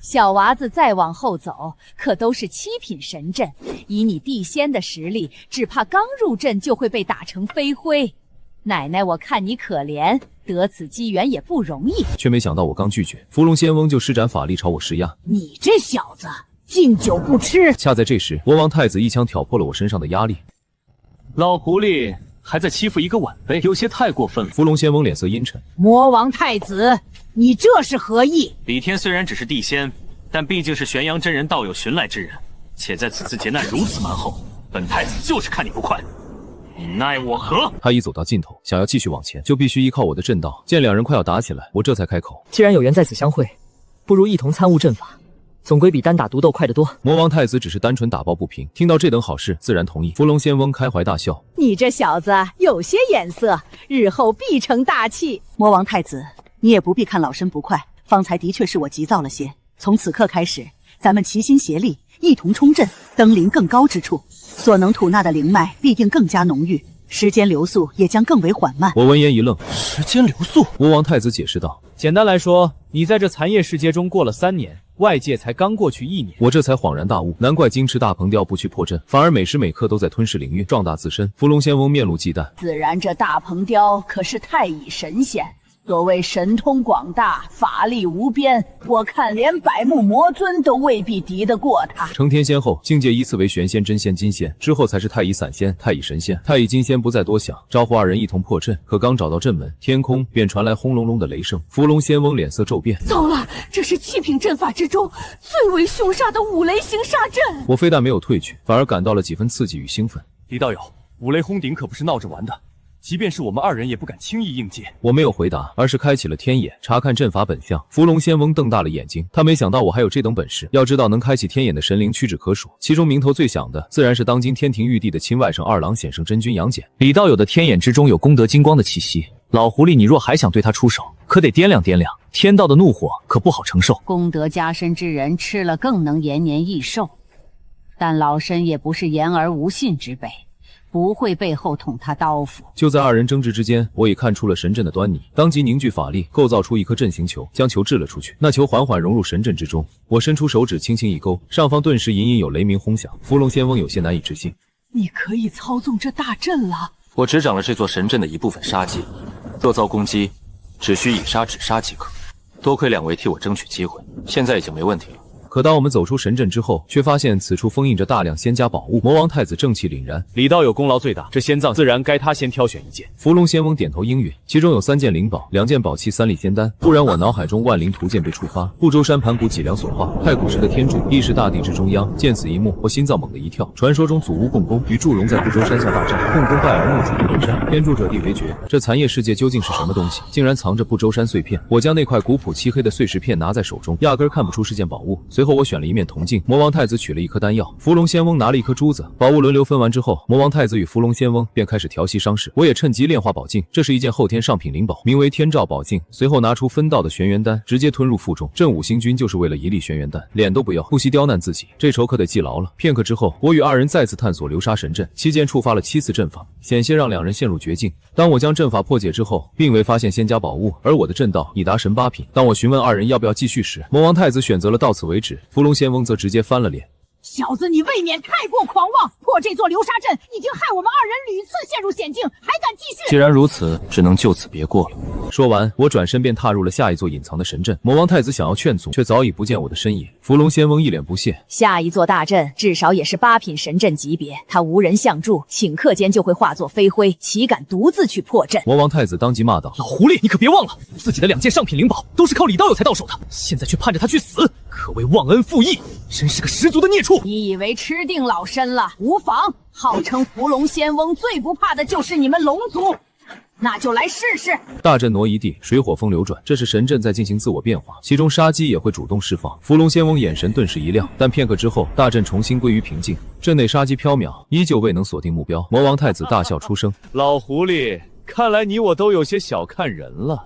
小娃子再往后走，可都是7品神阵，以你地仙的实力，只怕刚入阵就会被打成飞灰。奶奶我看你可怜，得此机缘也不容易。却没想到我刚拒绝，伏龙仙翁就施展法力朝我施压。你这小子敬酒不吃。恰在这时，魔王太子一枪挑破了我身上的压力。老狐狸还在欺负一个晚辈，有些太过分了。伏龙仙翁脸色阴沉，魔王太子，你这是何意？李天虽然只是地仙，但毕竟是玄阳真人道友寻来之人，且在此次劫难如此蛮横，本太子就是看你不快，你奈我何？他一走到尽头，想要继续往前，就必须依靠我的阵道。见两人快要打起来，我这才开口：既然有缘在此相会，不如一同参悟阵法，总归比单打独斗快得多。魔王太子只是单纯打抱不平，听到这等好事，自然同意。伏龙仙翁开怀大笑：你这小子有些眼色，日后必成大器。魔王太子，你也不必看老身不快，方才的确是我急躁了些。从此刻开始，咱们齐心协力，一同冲阵，登临更高之处，所能吐纳的灵脉必定更加浓郁，时间流速也将更为缓慢。我闻言一愣，时间流速？魔王太子解释道：简单来说，你在这残叶世界中过了3年，外界才刚过去1年。我这才恍然大悟，难怪金翅大鹏雕不去破阵，反而每时每刻都在吞噬灵域，壮大自身。伏龙仙翁面露忌惮：自然这大鹏雕可是太乙神仙，所谓神通广大，法力无边，我看连百目魔尊都未必敌得过他。成天仙后，境界依次为玄仙、真仙、金仙，之后才是太乙散仙、太乙神仙。太乙金仙不再多想，招呼2人一同破阵。可刚找到阵门，天空便传来轰隆隆的雷声。伏龙仙翁脸色骤变：糟了，这是7品阵法之中最为凶煞的五雷行煞阵。我非但没有退去，反而感到了几分刺激与兴奋。李道友，五雷轰顶可不是闹着玩的，即便是我们2人也不敢轻易应接。我没有回答，而是开启了天眼，查看阵法本相。伏龙仙翁瞪大了眼睛，他没想到我还有这等本事。要知道，能开启天眼的神灵屈指可数，其中名头最响的，自然是当今天庭玉帝的亲外甥2郎显圣真君杨戬。李道友的天眼之中有功德金光的气息，老狐狸，你若还想对他出手，可得掂量掂量，天道的怒火可不好承受。功德加深之人吃了更能延年益寿，但老身也不是言而无信之辈，不会背后捅他刀斧。就在2人争执之间，我已看出了神阵的端倪，当即凝聚法力，构造出一颗阵形球，将球掷了出去。那球缓缓融入神阵之中，我伸出手指轻轻一勾，上方顿时隐隐有雷鸣轰响。伏龙仙翁有些难以置信：你可以操纵这大阵了？我执掌了这座神阵的一部分杀技，若遭攻击，只需以杀止杀即可。多亏2位替我争取机会，现在已经没问题了。可当我们走出神阵之后，却发现此处封印着大量仙家宝物。魔王太子正气凛然，李道友功劳最大，这仙藏自然该他先挑选一件。伏龙仙翁点头应允，其中有3件灵宝，2件宝器，3粒仙丹。忽然我脑海中万灵图鉴被触发，不周山盘古脊梁所化，太古时的天柱亦是大地之中央。见此一幕，我心脏猛地一跳。传说中祖屋共工与祝融在不周山下大战，共工拜而墓主不周山，天柱者地为绝。这残夜世界究竟是什么东西？竟然藏着不周山碎片！我将那块古朴漆黑的碎石片拿在手中，压根看不出是件宝物。随后我选了一面铜镜，魔王太子取了一颗丹药，伏龙仙翁拿了一颗珠子。宝物轮流分完之后，魔王太子与伏龙仙翁便开始调息伤势。我也趁机炼化宝镜，这是一件后天上品灵宝，名为天照宝镜。随后拿出分道的玄元丹，直接吞入腹中。镇武星君就是为了一粒玄元丹，脸都不要，不惜刁难自己，这仇可得记牢了。片刻之后，我与2人再次探索流沙神阵，期间触发了7次阵法，险些让2人陷入绝境。当我将阵法破解之后，并未发现仙家宝物，而我的阵道已达神8品。当我询问2人要不要继续时，魔王太子选择了到此为止，伏龙仙翁则直接翻了脸。小子，你未免太过狂妄！破这座流沙阵已经害我们2人屡次陷入险境，还敢继续？既然如此，只能就此别过了。说完，我转身便踏入了下一座隐藏的神阵。魔王太子想要劝阻，却早已不见我的身影。伏龙仙翁一脸不屑：下一座大阵至少也是8品神阵级别，他无人相助，顷刻间就会化作飞灰，岂敢独自去破阵？魔王太子当即骂道：老狐狸，你可别忘了，自己的2件上品灵宝都是靠李道友才到手的，现在却盼着他去死，可谓忘恩负义，真是个十足的孽畜！你以为吃定老身了？无妨，号称伏龙仙翁最不怕的就是你们龙族，那就来试试。大阵挪移地，水火风流转，这是神阵在进行自我变化，其中杀机也会主动释放。伏龙仙翁眼神顿时一亮，但片刻之后，大阵重新归于平静，阵内杀机飘渺，依旧未能锁定目标。魔王太子大笑出声：老狐狸，看来你我都有些小看人了。